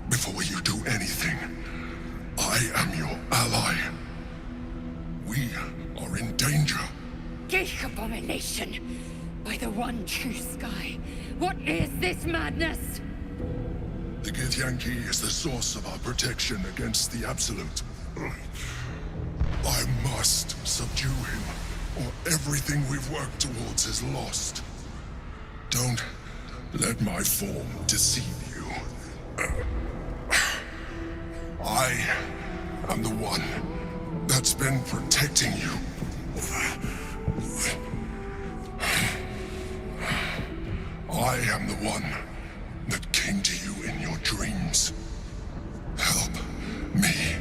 Before you do anything, I am your ally. We are in danger. Geek abomination! By the one true sky, what is this madness? The Githyanki is the source of our protection against the Absolute. I must subdue him, or everything we've worked towards is lost. Don't let my form deceive you. I am the one that's been protecting you. I am the one that came to you in your dreams. Help me.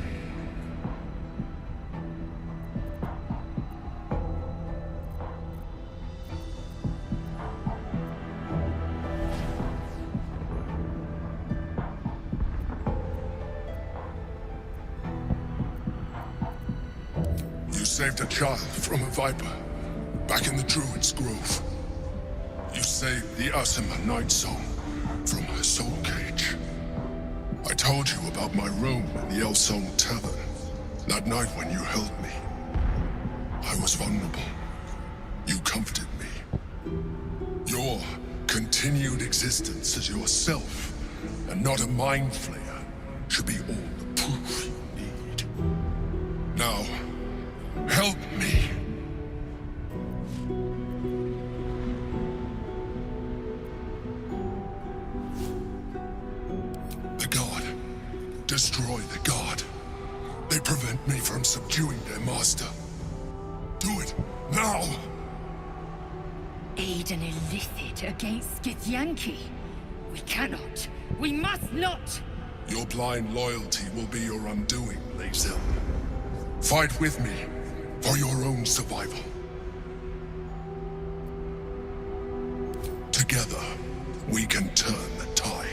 You saved a child from a viper back in the Druid's Grove. You saved the Asima Night Song from her soul cage. I told you about my room in the Elsong Tavern that night when you held me. I was vulnerable. You comforted me. Your continued existence as yourself and not a mind flayer should be all the proof you need. Now, help me. The God. Destroy the God. They prevent me from subduing their master. Do it now! Aid an illicit against Githyanki? We cannot. We must not! Your blind loyalty will be your undoing, Lae'zel. Fight with me for your own survival. Together, we can turn the tide.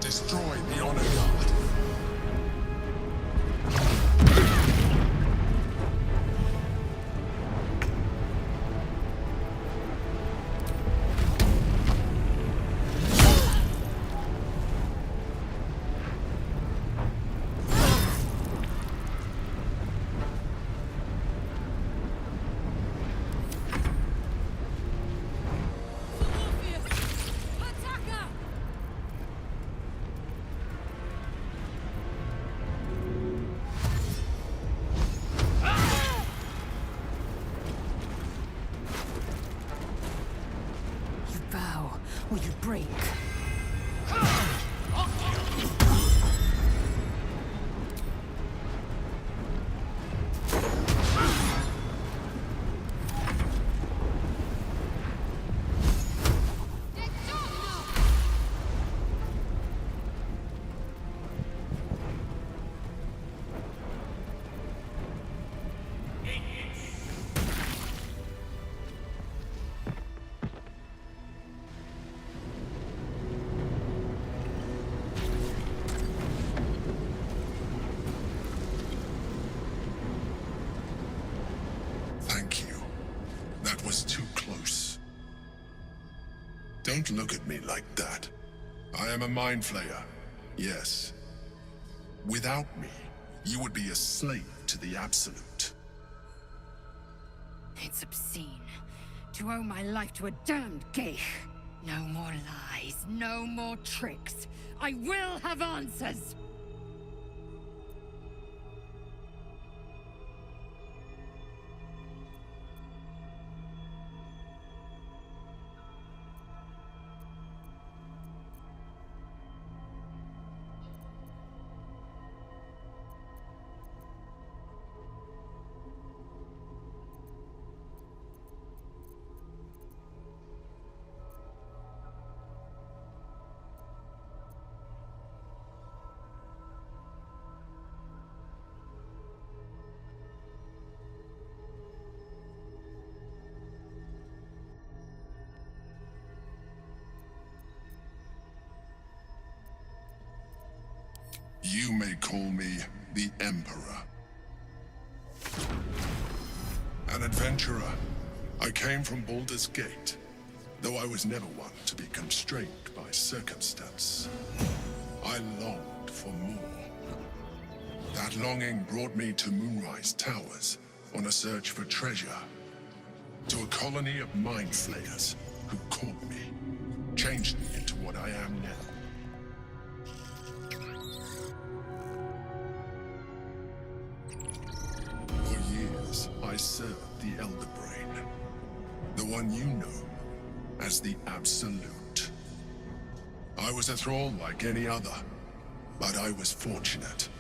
Destroy the honor guard. Or you break. Too close. Don't look at me like that. I am a mind flayer, yes. Without me, you would be a slave to the Absolute. It's obscene to owe my life to a damned geich. No more lies, no more tricks. I will have answers! You may call me the Emperor. An adventurer. I came from Baldur's Gate, though I was never one to be constrained by circumstance. I longed for more. That longing brought me to Moonrise Towers on a search for treasure. To a colony of mind flayers who caught me, changed me into what I am now. I served the Elder Brain, the one you know as the Absolute. I was a thrall like any other, but I was fortunate.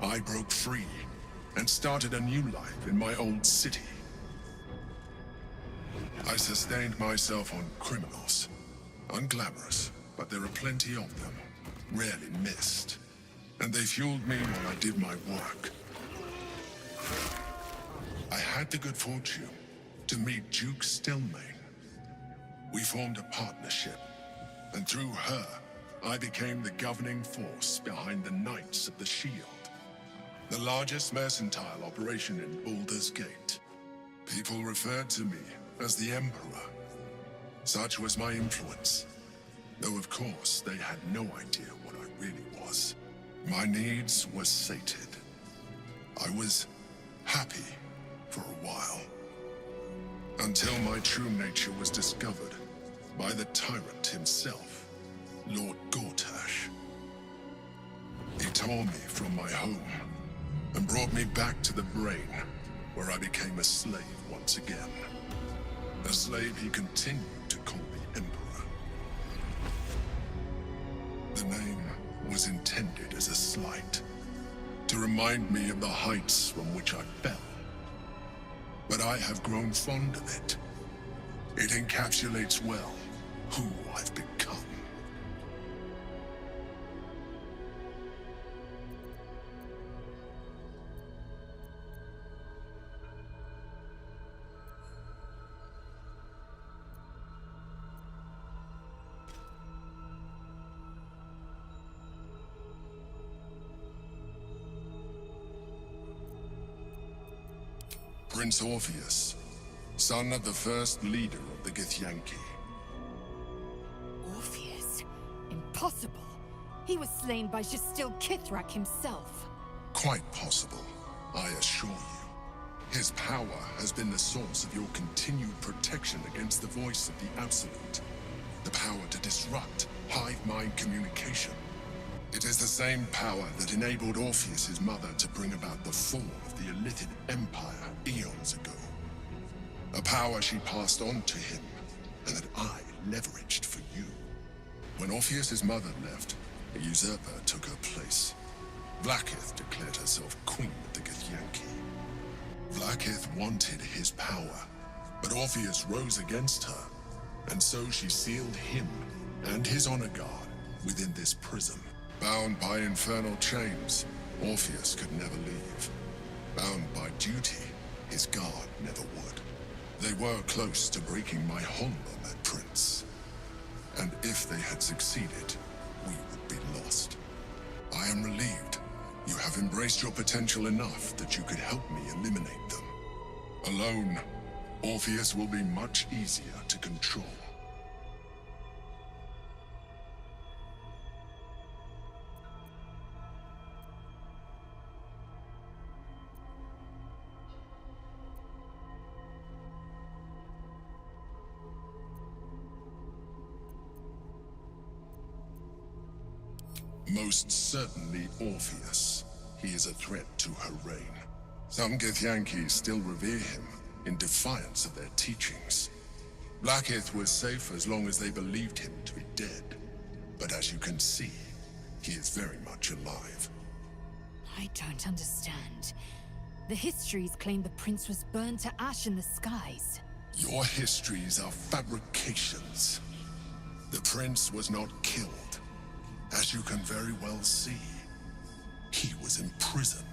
I broke free and started a new life in my old city. I sustained myself on criminals. Unglamorous, but there are plenty of them, rarely missed. And they fueled me while I did my work. I had the good fortune to meet Duke Stelmane. We formed a partnership, and through her, I became the governing force behind the Knights of the Shield, the largest mercantile operation in Baldur's Gate. People referred to me as the Emperor. Such was my influence, though of course they had no idea what I really was. My needs were sated. I was happy for a while, until my true nature was discovered by the tyrant himself, Lord Gortash. He tore me from my home and brought me back to the Brain, where I became a slave once again. A slave he continued to call the Emperor. The name was intended as a slight, to remind me of the heights from which I fell. But I have grown fond of it. It encapsulates well who I've become. Prince Orpheus, son of the first leader of the Githyanki. Orpheus? Impossible. He was slain by Justil Kithrak himself. Quite possible, I assure you. His power has been the source of your continued protection against the voice of the Absolute. The power to disrupt hive mind communication. It is the same power that enabled Orpheus's mother to bring about the fall of the Illithid Empire eons ago. A power she passed on to him, and that I leveraged for you. When Orpheus's mother left, a usurper took her place. Vlaakith declared herself queen of the Githyanki. Vlaakith wanted his power, but Orpheus rose against her, and so she sealed him and his honor guard within this prison. Bound by infernal chains, Orpheus could never leave. Bound by duty, his guard never would. They were close to breaking my hold on that prince. And if they had succeeded, we would be lost. I am relieved. You have embraced your potential enough that you could help me eliminate them. Alone, Orpheus will be much easier to control. Most certainly Orpheus. He is a threat to her reign. Some Githyanki still revere him, in defiance of their teachings. Vlaakith was safe as long as they believed him to be dead. But as you can see, he is very much alive. I don't understand. The histories claim the prince was burned to ash in the skies. Your histories are fabrications. The prince was not killed. As you can very well see, he was imprisoned.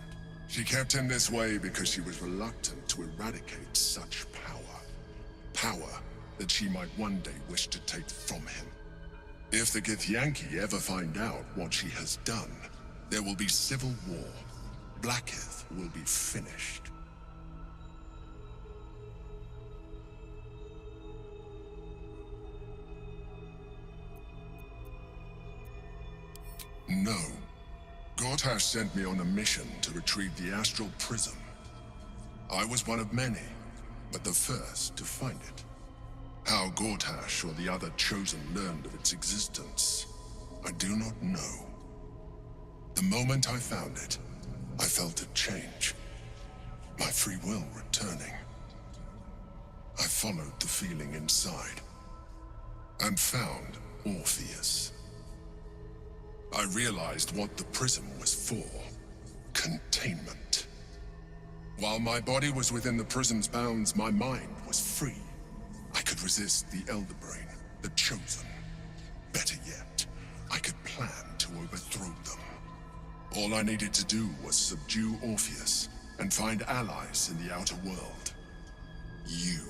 She kept him this way because she was reluctant to eradicate such power. Power that she might one day wish to take from him. If the Githyanki ever find out what she has done, there will be civil war. Vlaakith will be finished. No. Gortash sent me on a mission to retrieve the Astral Prism. I was one of many, but the first to find it. How Gortash or the other Chosen learned of its existence, I do not know. The moment I found it, I felt a change. My free will returning. I followed the feeling inside, and found Orpheus. I realized what the prism was for. Containment. While my body was within the prism's bounds, my mind was free. I could resist the Elder Brain, the Chosen. Better yet, I could plan to overthrow them. All I needed to do was subdue Orpheus and find allies in the outer world. You.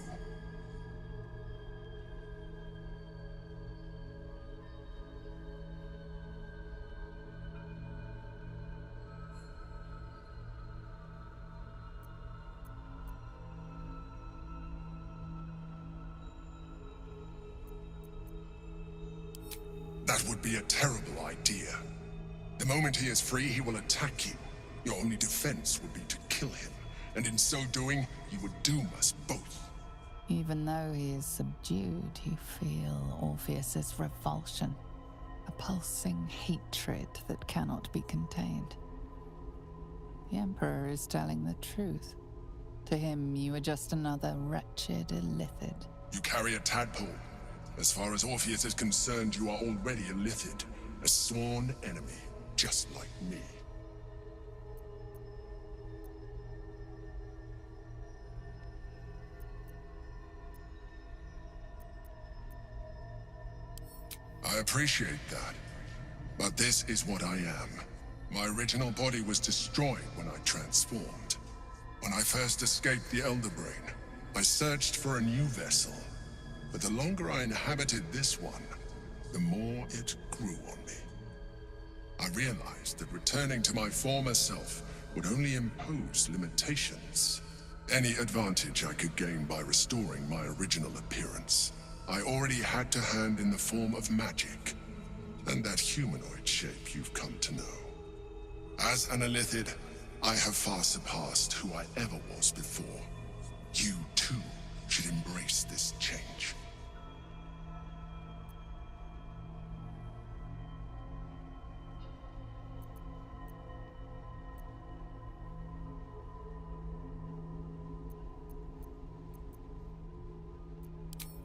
That would be a terrible idea. The moment he is free, he will attack you. Your only defense would be to kill him, and in so doing, you would doom us both. Even though he is subdued, you feel Orpheus's revulsion, a pulsing hatred that cannot be contained. The Emperor is telling the truth. To him, you are just another wretched illithid. You carry a tadpole. As far as Orpheus is concerned, you are already a Illithid, a sworn enemy, just like me. I appreciate that, but this is what I am. My original body was destroyed when I transformed. When I first escaped the Elder Brain, I searched for a new vessel. But the longer I inhabited this one, the more it grew on me. I realized that returning to my former self would only impose limitations. Any advantage I could gain by restoring my original appearance, I already had to hand in the form of magic, and that humanoid shape you've come to know. As an Illithid, I have far surpassed who I ever was before. You, too, should embrace this change.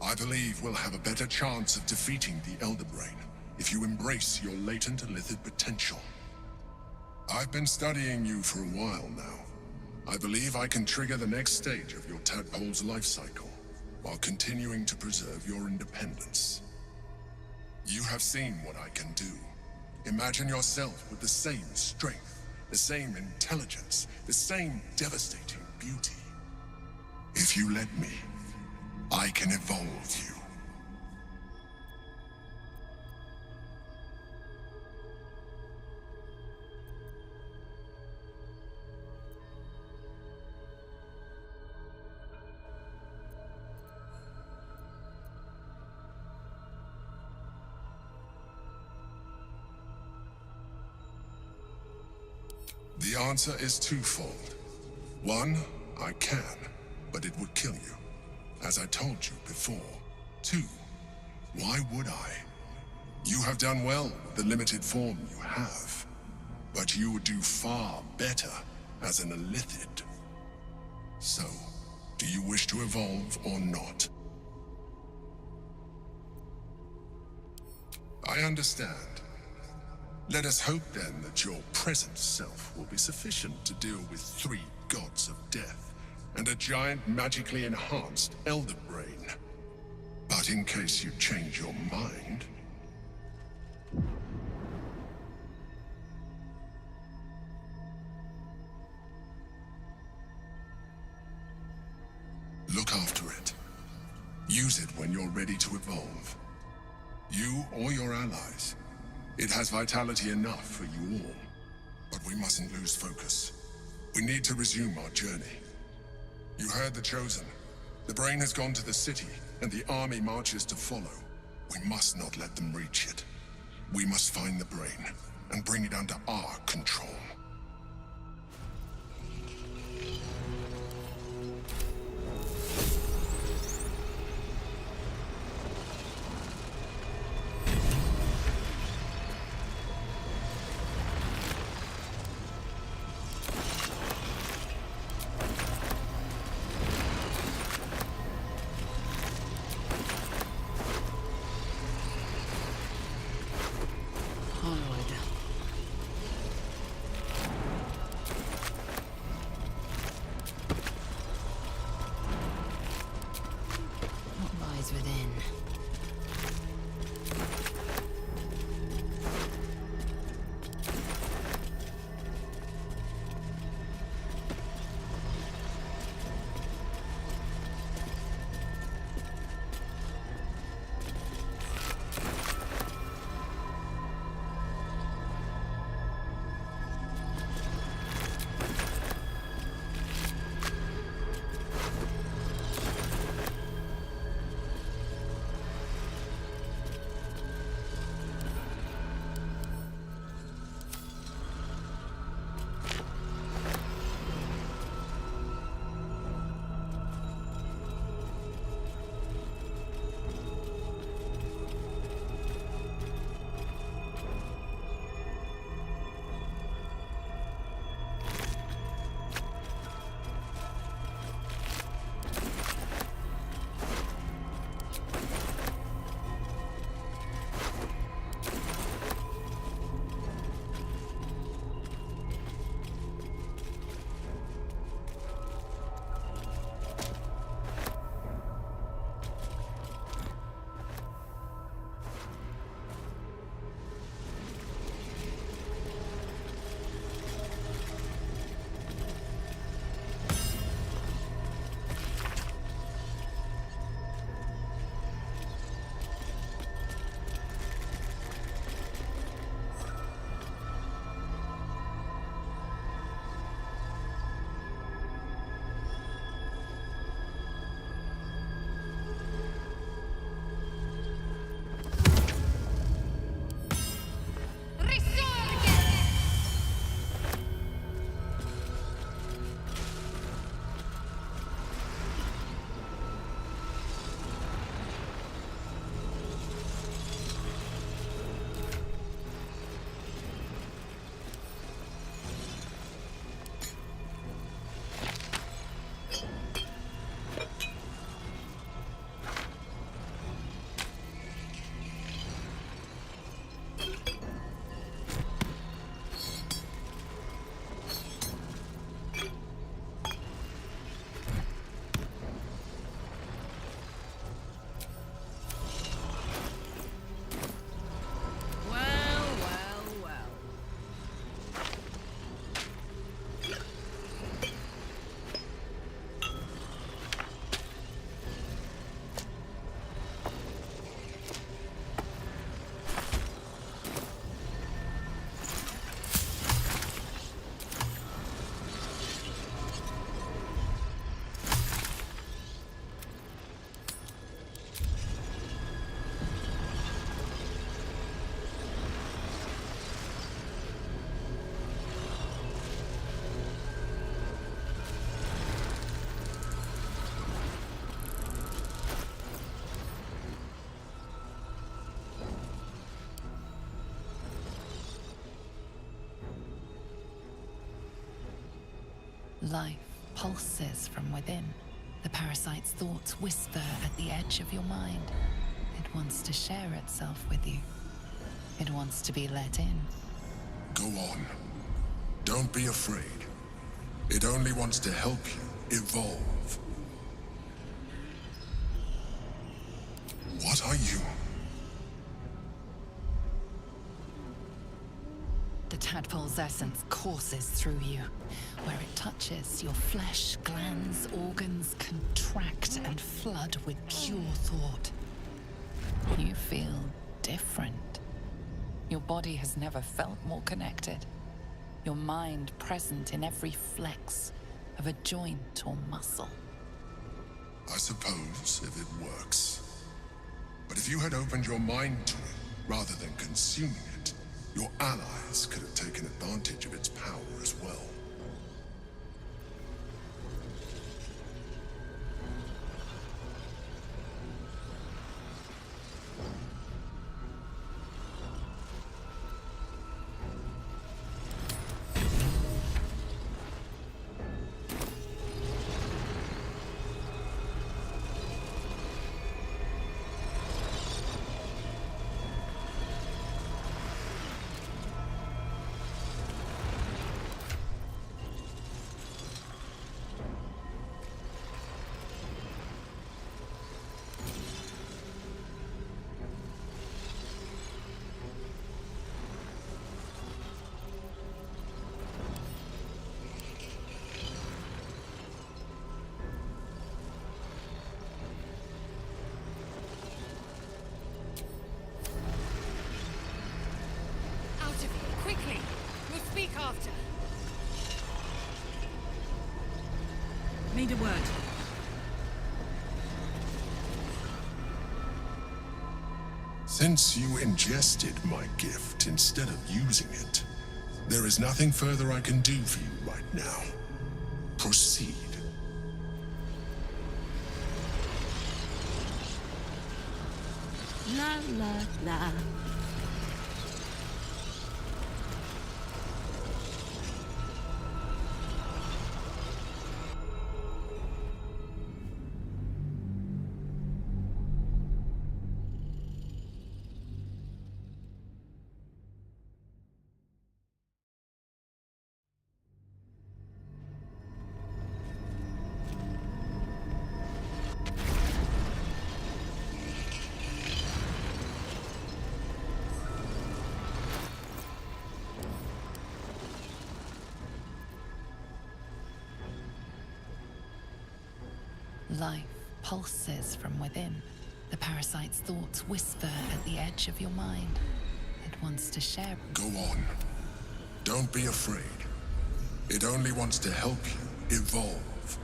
I believe we'll have a better chance of defeating the Elder Brain if you embrace your latent Illithid potential. I've been studying you for a while now. I believe I can trigger the next stage of your tadpole's life cycle, while continuing to preserve your independence. You have seen what I can do. Imagine yourself with the same strength, the same intelligence, the same devastating beauty. If you let me, I can evolve you. The answer is twofold. One, I can, but it would kill you, as I told you before. Two, why would I? You have done well with the limited form you have, but you would do far better as an Illithid. So, do you wish to evolve or not? I understand. Let us hope then that your present self will be sufficient to deal with 3 gods of death and a giant magically enhanced Elder Brain. But in case you change your mind... look after it. Use it when you're ready to evolve. You or your allies. It has vitality enough for you all. But we mustn't lose focus. We need to resume our journey. You heard the Chosen. The Brain has gone to the city, and the army marches to follow. We must not let them reach it. We must find the Brain, and bring it under our control. Life pulses from within. The parasite's thoughts whisper at the edge of your mind. It wants to share itself with you. It wants to be let in. Go on. Don't be afraid. It only wants to help you evolve. What are you? The tadpole's essence courses through you. Where it touches, your flesh, glands, organs contract and flood with pure thought. You feel different. Your body has never felt more connected. Your mind present in every flex of a joint or muscle. I suppose, if it works. But if you had opened your mind to it, rather than consuming it, your allies could have taken advantage of its power as well. Quickly! We'll speak after. Need a word. Since you ingested my gift instead of using it, there is nothing further I can do for you right now. Proceed. La la la. Life pulses from within. The parasite's thoughts whisper at the edge of your mind. It wants to share. Go on. Don't be afraid. It only wants to help you evolve.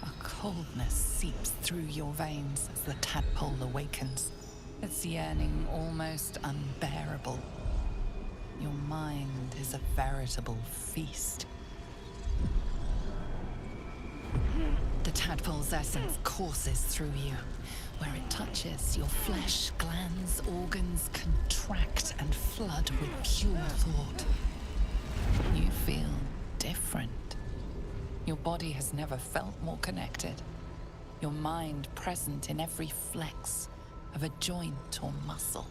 A coldness seeps through your veins as the tadpole awakens. Its yearning almost unbearable. Your mind is a veritable feast. The tadpole's essence courses through you. Where it touches, your flesh, glands, organs contract and flood with pure thought. You feel different. Your body has never felt more connected. Your mind present in every flex of a joint or muscle.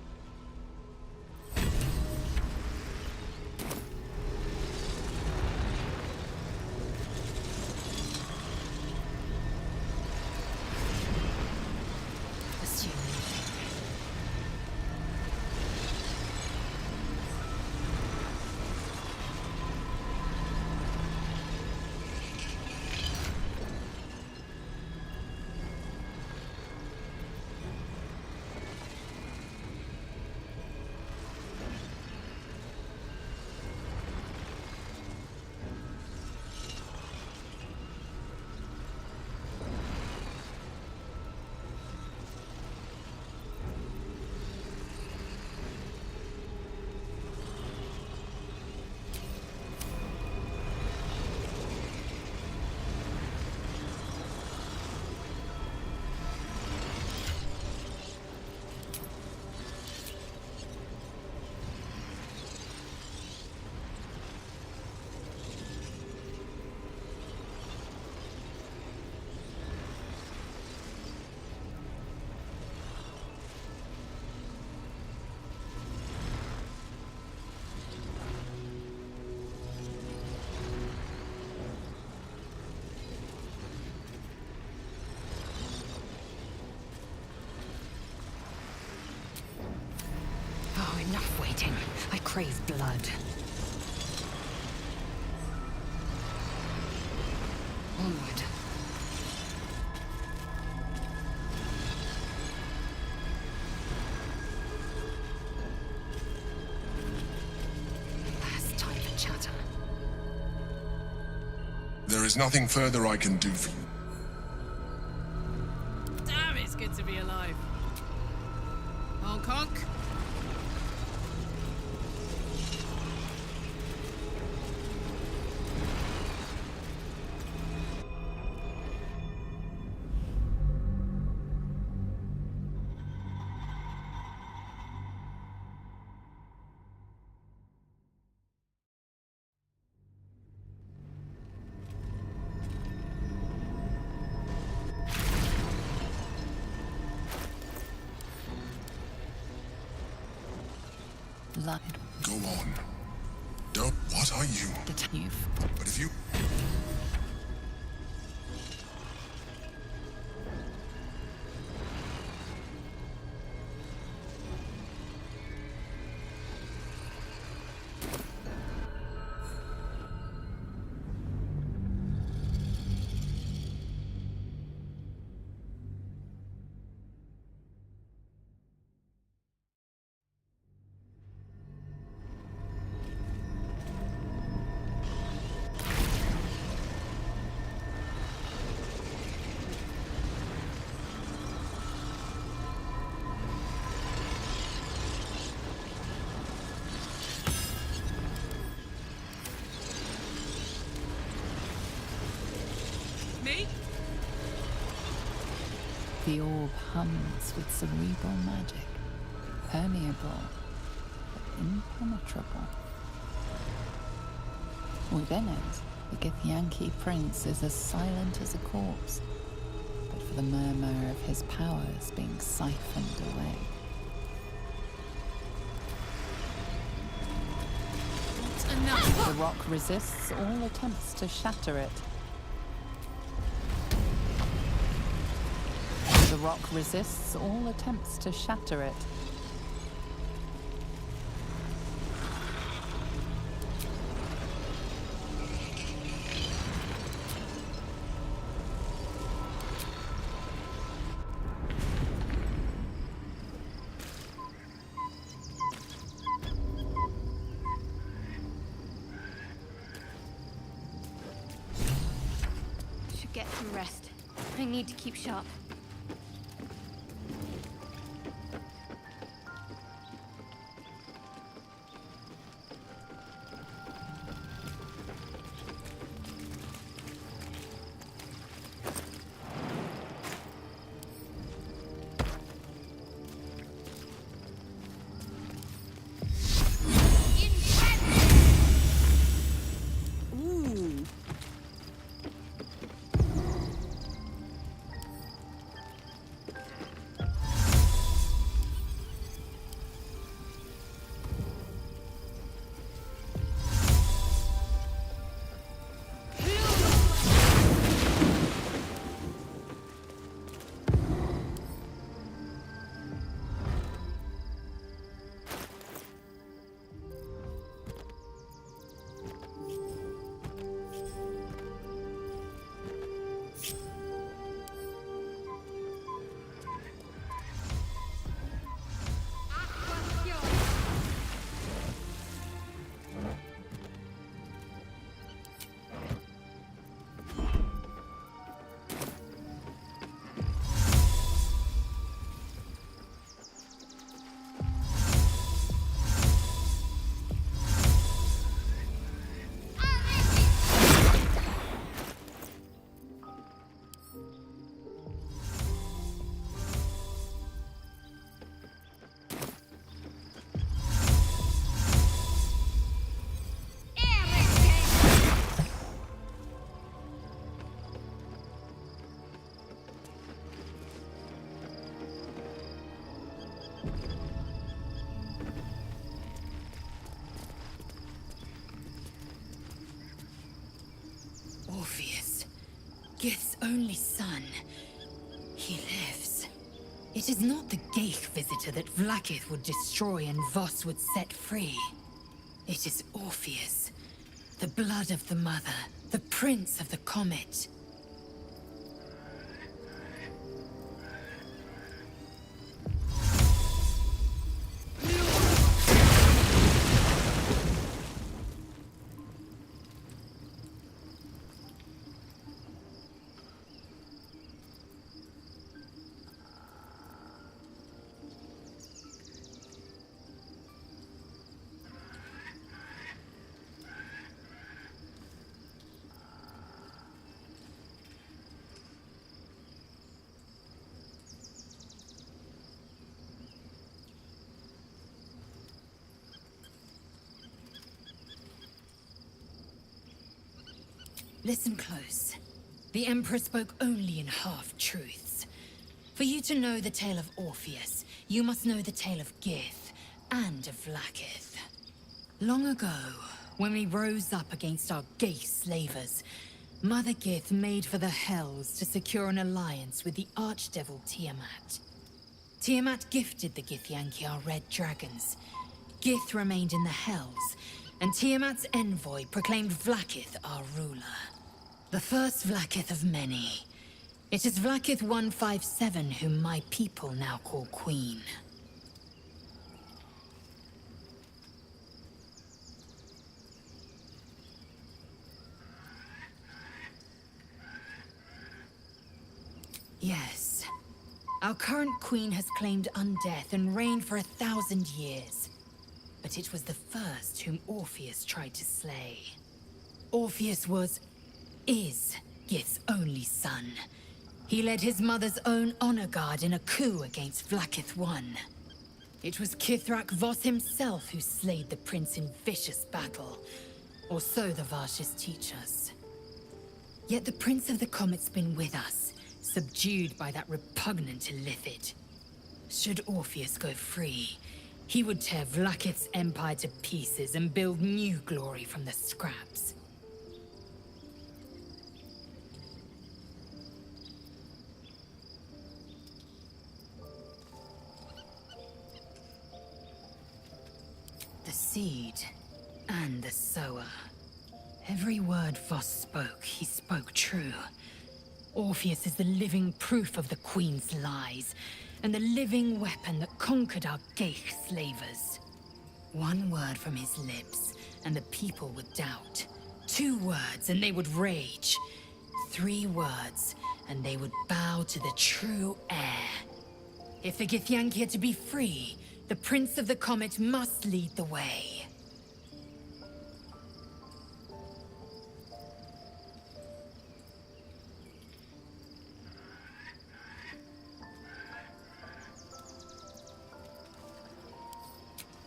Enough waiting. I crave blood. Onward. Last time for chatter. There is nothing further I can do for you. Damn, it's good to be alive. Hong Kong? Light. Go on. Don't. What are you? But if you. The orb hums with cerebral magic, permeable, but impenetrable. Within it, the Githyanki prince is as silent as a corpse, but for the murmur of his powers being siphoned away. The rock resists all attempts to shatter it. The rock resists all attempts to shatter it. Should get some rest. I need to keep sharp. Orpheus, Gith's only son. He lives. It is not the Geich visitor that Vlaakith would destroy and Voss would set free. It is Orpheus, the blood of the mother, the prince of the comet. Listen close. The Emperor spoke only in half-truths. For you to know the tale of Orpheus, you must know the tale of Gith and of Vlaakith. Long ago, when we rose up against our Geich slavers, Mother Gith made for the Hells to secure an alliance with the Archdevil Tiamat. Tiamat gifted the Githyanki our red dragons. Gith remained in the Hells, and Tiamat's envoy proclaimed Vlaakith our ruler. The first Vlaakith of many. It is Vlaakith 157 whom my people now call Queen. Yes. Our current queen has claimed undeath and reigned for 1,000 years. But it was the first whom Orpheus tried to slay. Orpheus is Gith's only son. He led his mother's own honor guard in a coup against Vlaakith I. It was Kithrak Voss himself who slayed the prince in vicious battle, or so the Varshas teach us. Yet the Prince of the Comet's been with us, subdued by that repugnant illithid. Should Orpheus go free, he would tear Vlaakith's empire to pieces and build new glory from the scraps. The seed and the sower. Every word Voss spoke, he spoke true. Orpheus is the living proof of the Queen's lies, and the living weapon that conquered our Geich slavers. One word from his lips, and the people would doubt. 2 words, and they would rage. 3 words, and they would bow to the true heir. If the Githyanki are to be free, the Prince of the Comet must lead the way.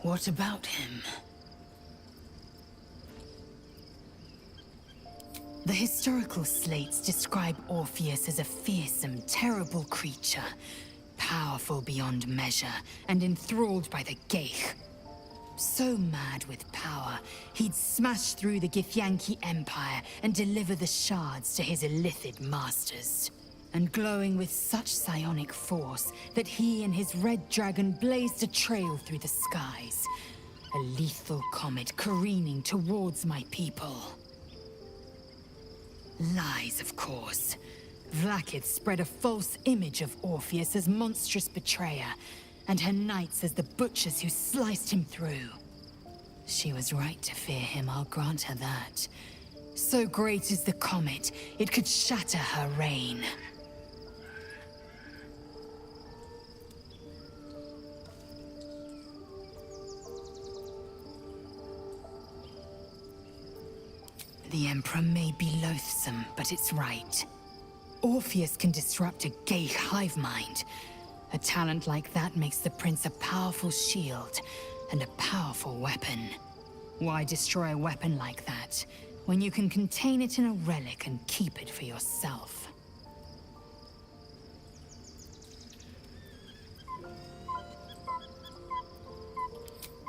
What about him? The historical slates describe Orpheus as a fearsome, terrible creature, powerful beyond measure, and enthralled by the Geich. So mad with power, he'd smash through the Githyanki Empire and deliver the shards to his illithid masters. And glowing with such psionic force that he and his red dragon blazed a trail through the skies. A lethal comet careening towards my people. Lies, of course. Vlaakith spread a false image of Orpheus as monstrous betrayer, and her knights as the butchers who sliced him through. She was right to fear him, I'll grant her that. So great is the comet, it could shatter her reign. The Emperor may be loathsome, but it's right. Orpheus can disrupt a Geich hive mind. A talent like that makes the Prince a powerful shield and a powerful weapon. Why destroy a weapon like that, when you can contain it in a relic and keep it for yourself?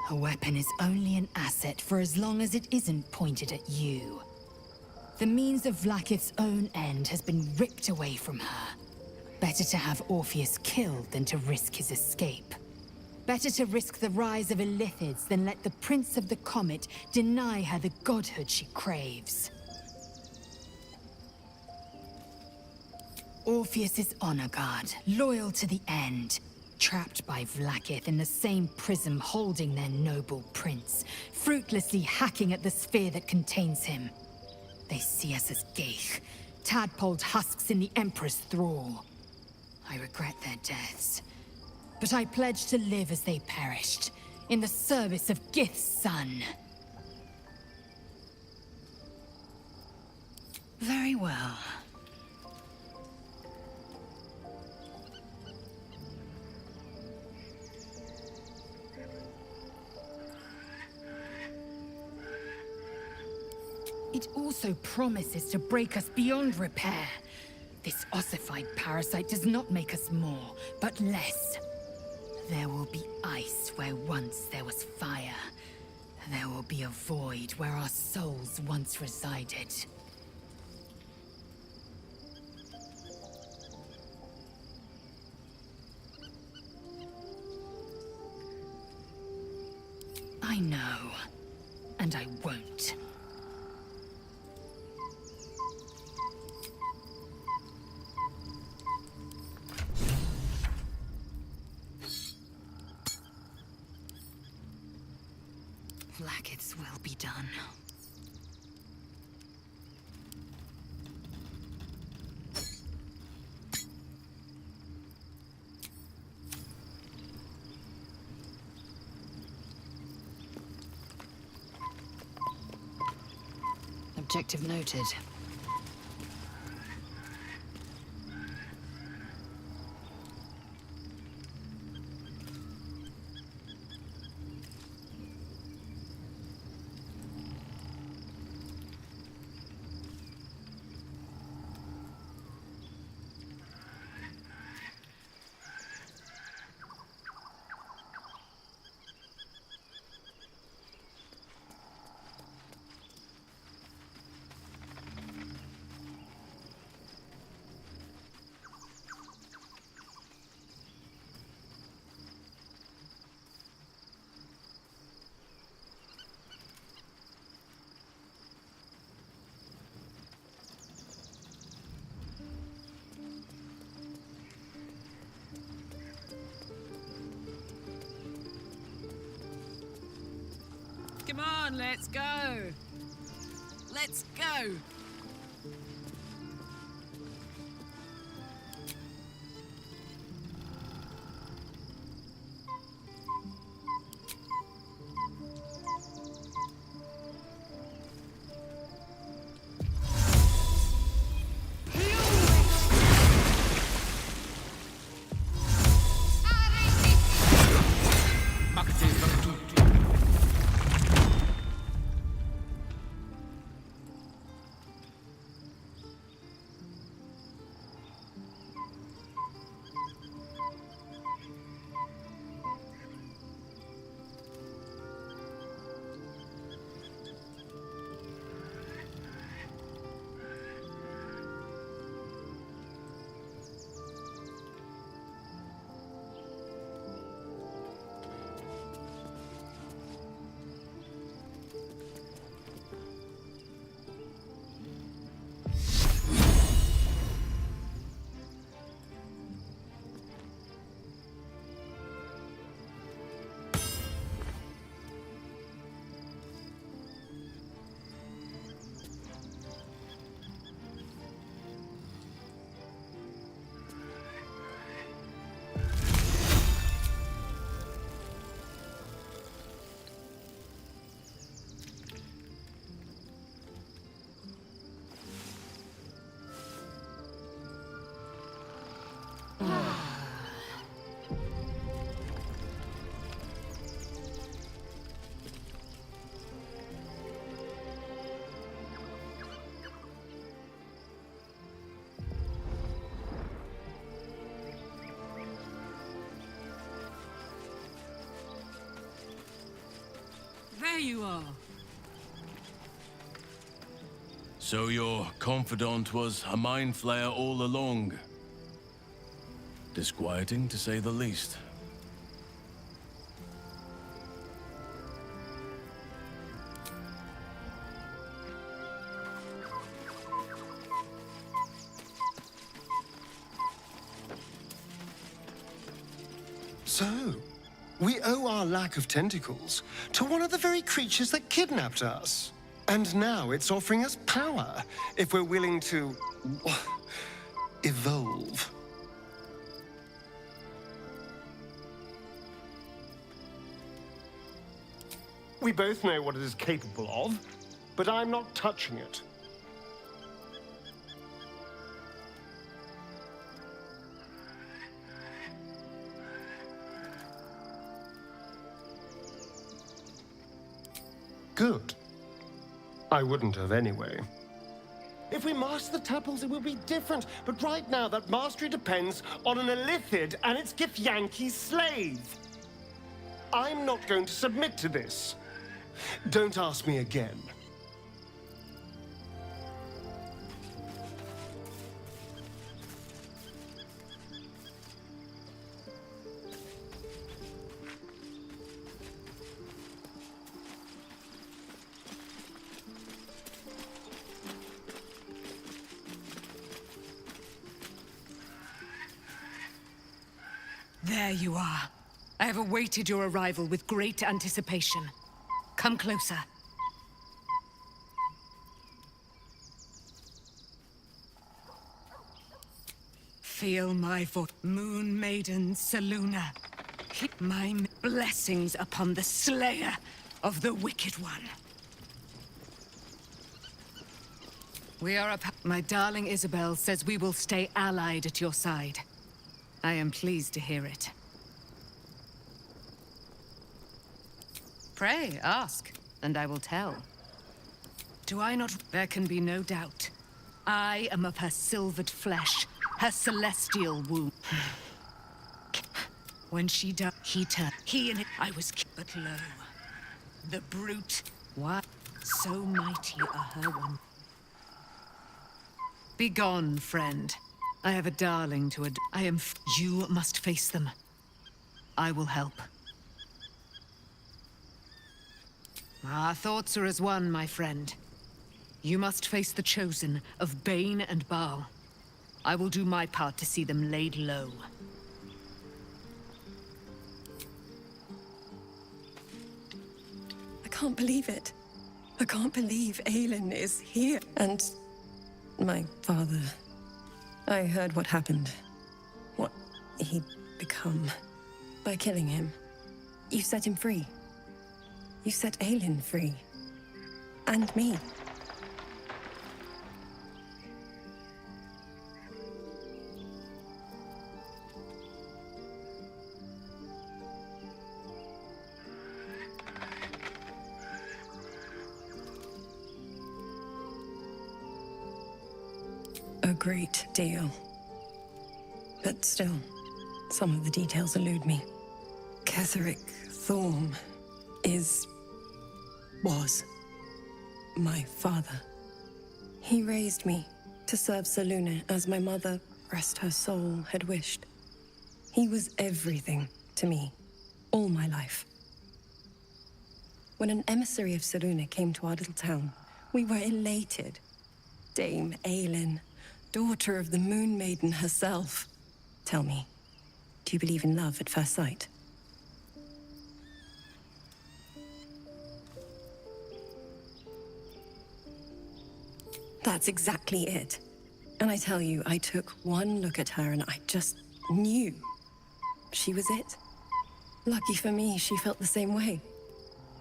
A weapon is only an asset for as long as it isn't pointed at you. The means of Vlaakith's own end has been ripped away from her. Better to have Orpheus killed than to risk his escape. Better to risk the rise of Illithids than let the Prince of the Comet deny her the godhood she craves. Orpheus is honor guard, loyal to the end. Trapped by Vlaakith in the same prism holding their noble prince, fruitlessly hacking at the sphere that contains him. They see us as Geich, tadpoled husks in the Emperor's thrall. I regret their deaths, but I pledge to live as they perished, in the service of Gith's son. Very well. It also promises to break us beyond repair. This ossified parasite does not make us more, but less. There will be ice where once there was fire. There will be a void where our souls once resided. I know, and I won't. Vlaakith's will be done. Objective noted. Come on, let's go. Let's go. There you are. So your confidant was a mind flayer all along. Disquieting, to say the least. So, we owe our lack of tentacles to one of the very creatures that kidnapped us. And now it's offering us power if we're willing to evolve. We both know what it is capable of, but I'm not touching it. Good. I wouldn't have anyway. If we master the tadpoles, it will be different. But right now, that mastery depends on an Elithid and its Githyanki slave. I'm not going to submit to this. Don't ask me again. There you are. I have awaited your arrival with great anticipation. Come closer. Feel my voice, Moon Maiden Selûne. Keep my blessings upon the slayer of the Wicked One. We are up. My darling Isabel says we will stay allied at your side. I am pleased to hear it. Pray, ask, and I will tell. Do I not? There can be no doubt. I am of her silvered flesh, her celestial womb. When she died, he turned. He and it, I was but lo. The brute. Why? So mighty are her one. Begone, friend. I have a darling to ad- I am you must face them. I will help. Our thoughts are as one, my friend. You must face the chosen of Bane and Baal. I will do my part to see them laid low. I can't believe it. I can't believe Aelin is here. And my father. I heard what happened. What he'd become. By killing him. You set him free. You set Aelin free. And me. A great deal. But still, some of the details elude me. Ketheric Thorm was my father. He raised me to serve Selûne as my mother, rest her soul, had wished. He was everything to me, all my life. When an emissary of Selûne came to our little town, we were elated. Dame Aelin, daughter of the Moon Maiden herself. Tell me, do you believe in love at first sight? That's exactly it. And I tell you, I took one look at her and I just knew she was it. Lucky for me, she felt the same way.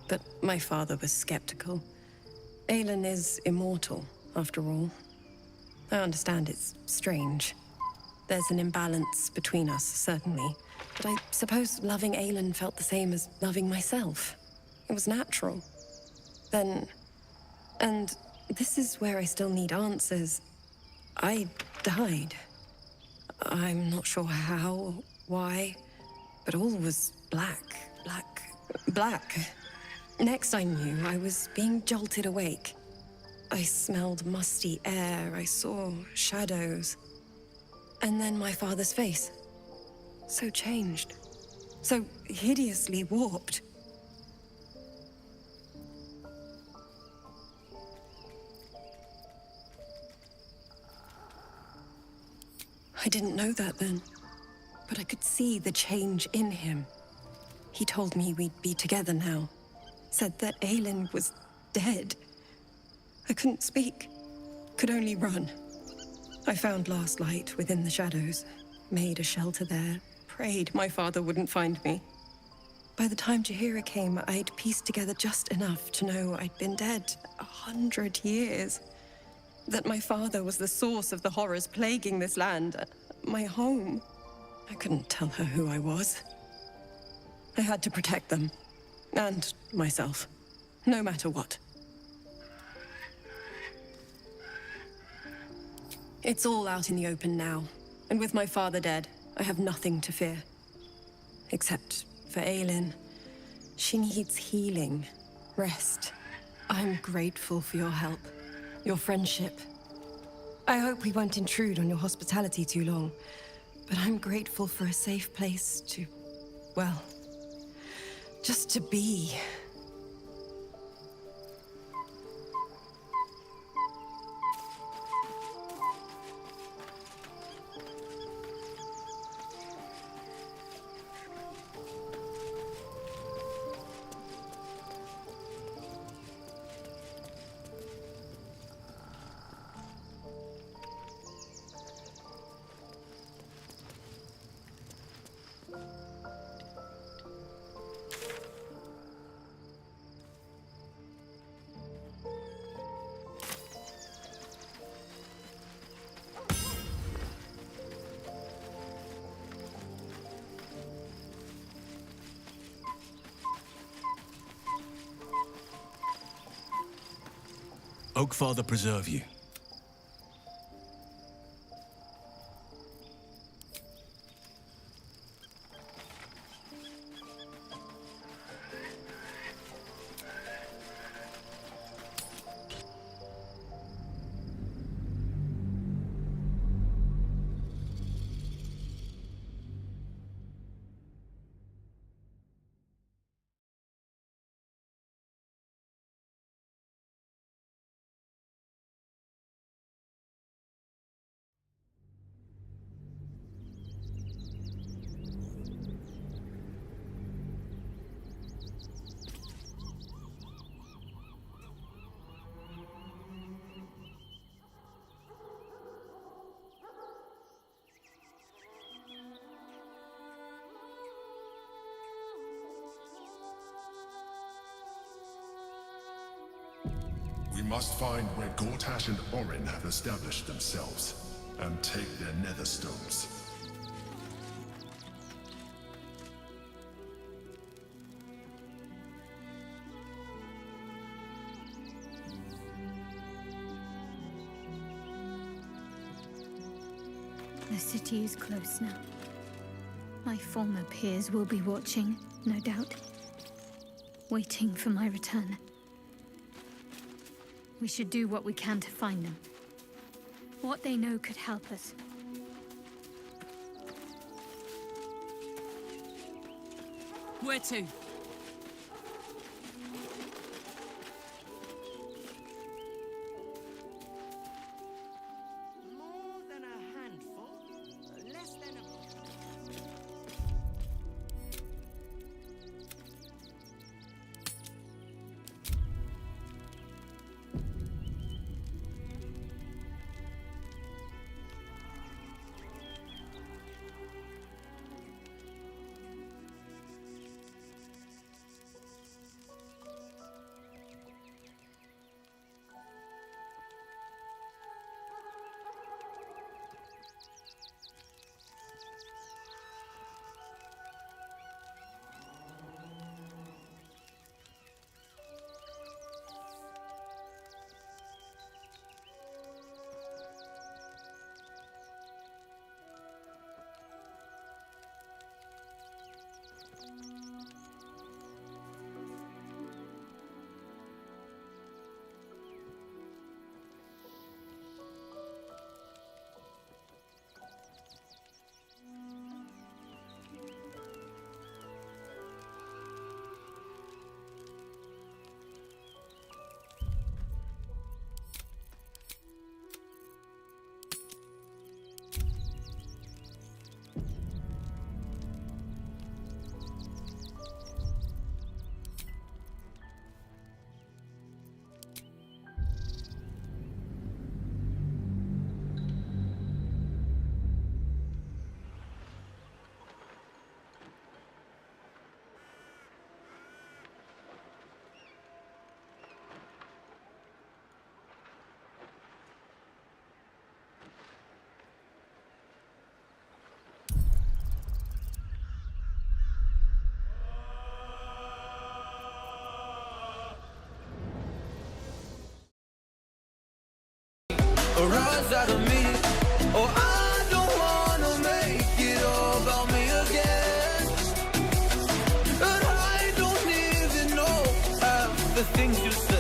But my father was skeptical. Aelin is immortal, after all. I understand it's strange. There's an imbalance between us, certainly. But I suppose loving Aelin felt the same as loving myself. It was natural. Then... and this is where I still need answers. I died. I'm not sure how, why, but all was black. Next I knew, I was being jolted awake. I smelled musty air, I saw shadows. And then my father's face. So changed. So hideously warped. I didn't know that then, but I could see the change in him. He told me we'd be together now. Said that Aelin was dead. I couldn't speak. Could only run. I found last light within the shadows. Made a shelter there. Prayed my father wouldn't find me. By the time Jaheira came, I'd pieced together just enough to know I'd been dead 100 years. That my father was the source of the horrors plaguing this land. My home. I couldn't tell her who I was. I had to protect them. And myself. No matter what. It's all out in the open now. And with my father dead, I have nothing to fear. Except for Aelin. She needs healing. Rest. I'm grateful for your help. Your friendship. I hope we won't intrude on your hospitality too long. But I'm grateful for a safe place to... well... just to be. Oakfather preserve you. We must find where Gortash and Orin have established themselves, and take their nether stones. The city is close now. My former peers will be watching, no doubt. Waiting for my return. We should do what we can to find them. What they know could help us. Where to? More than a handful, less than a... things you say.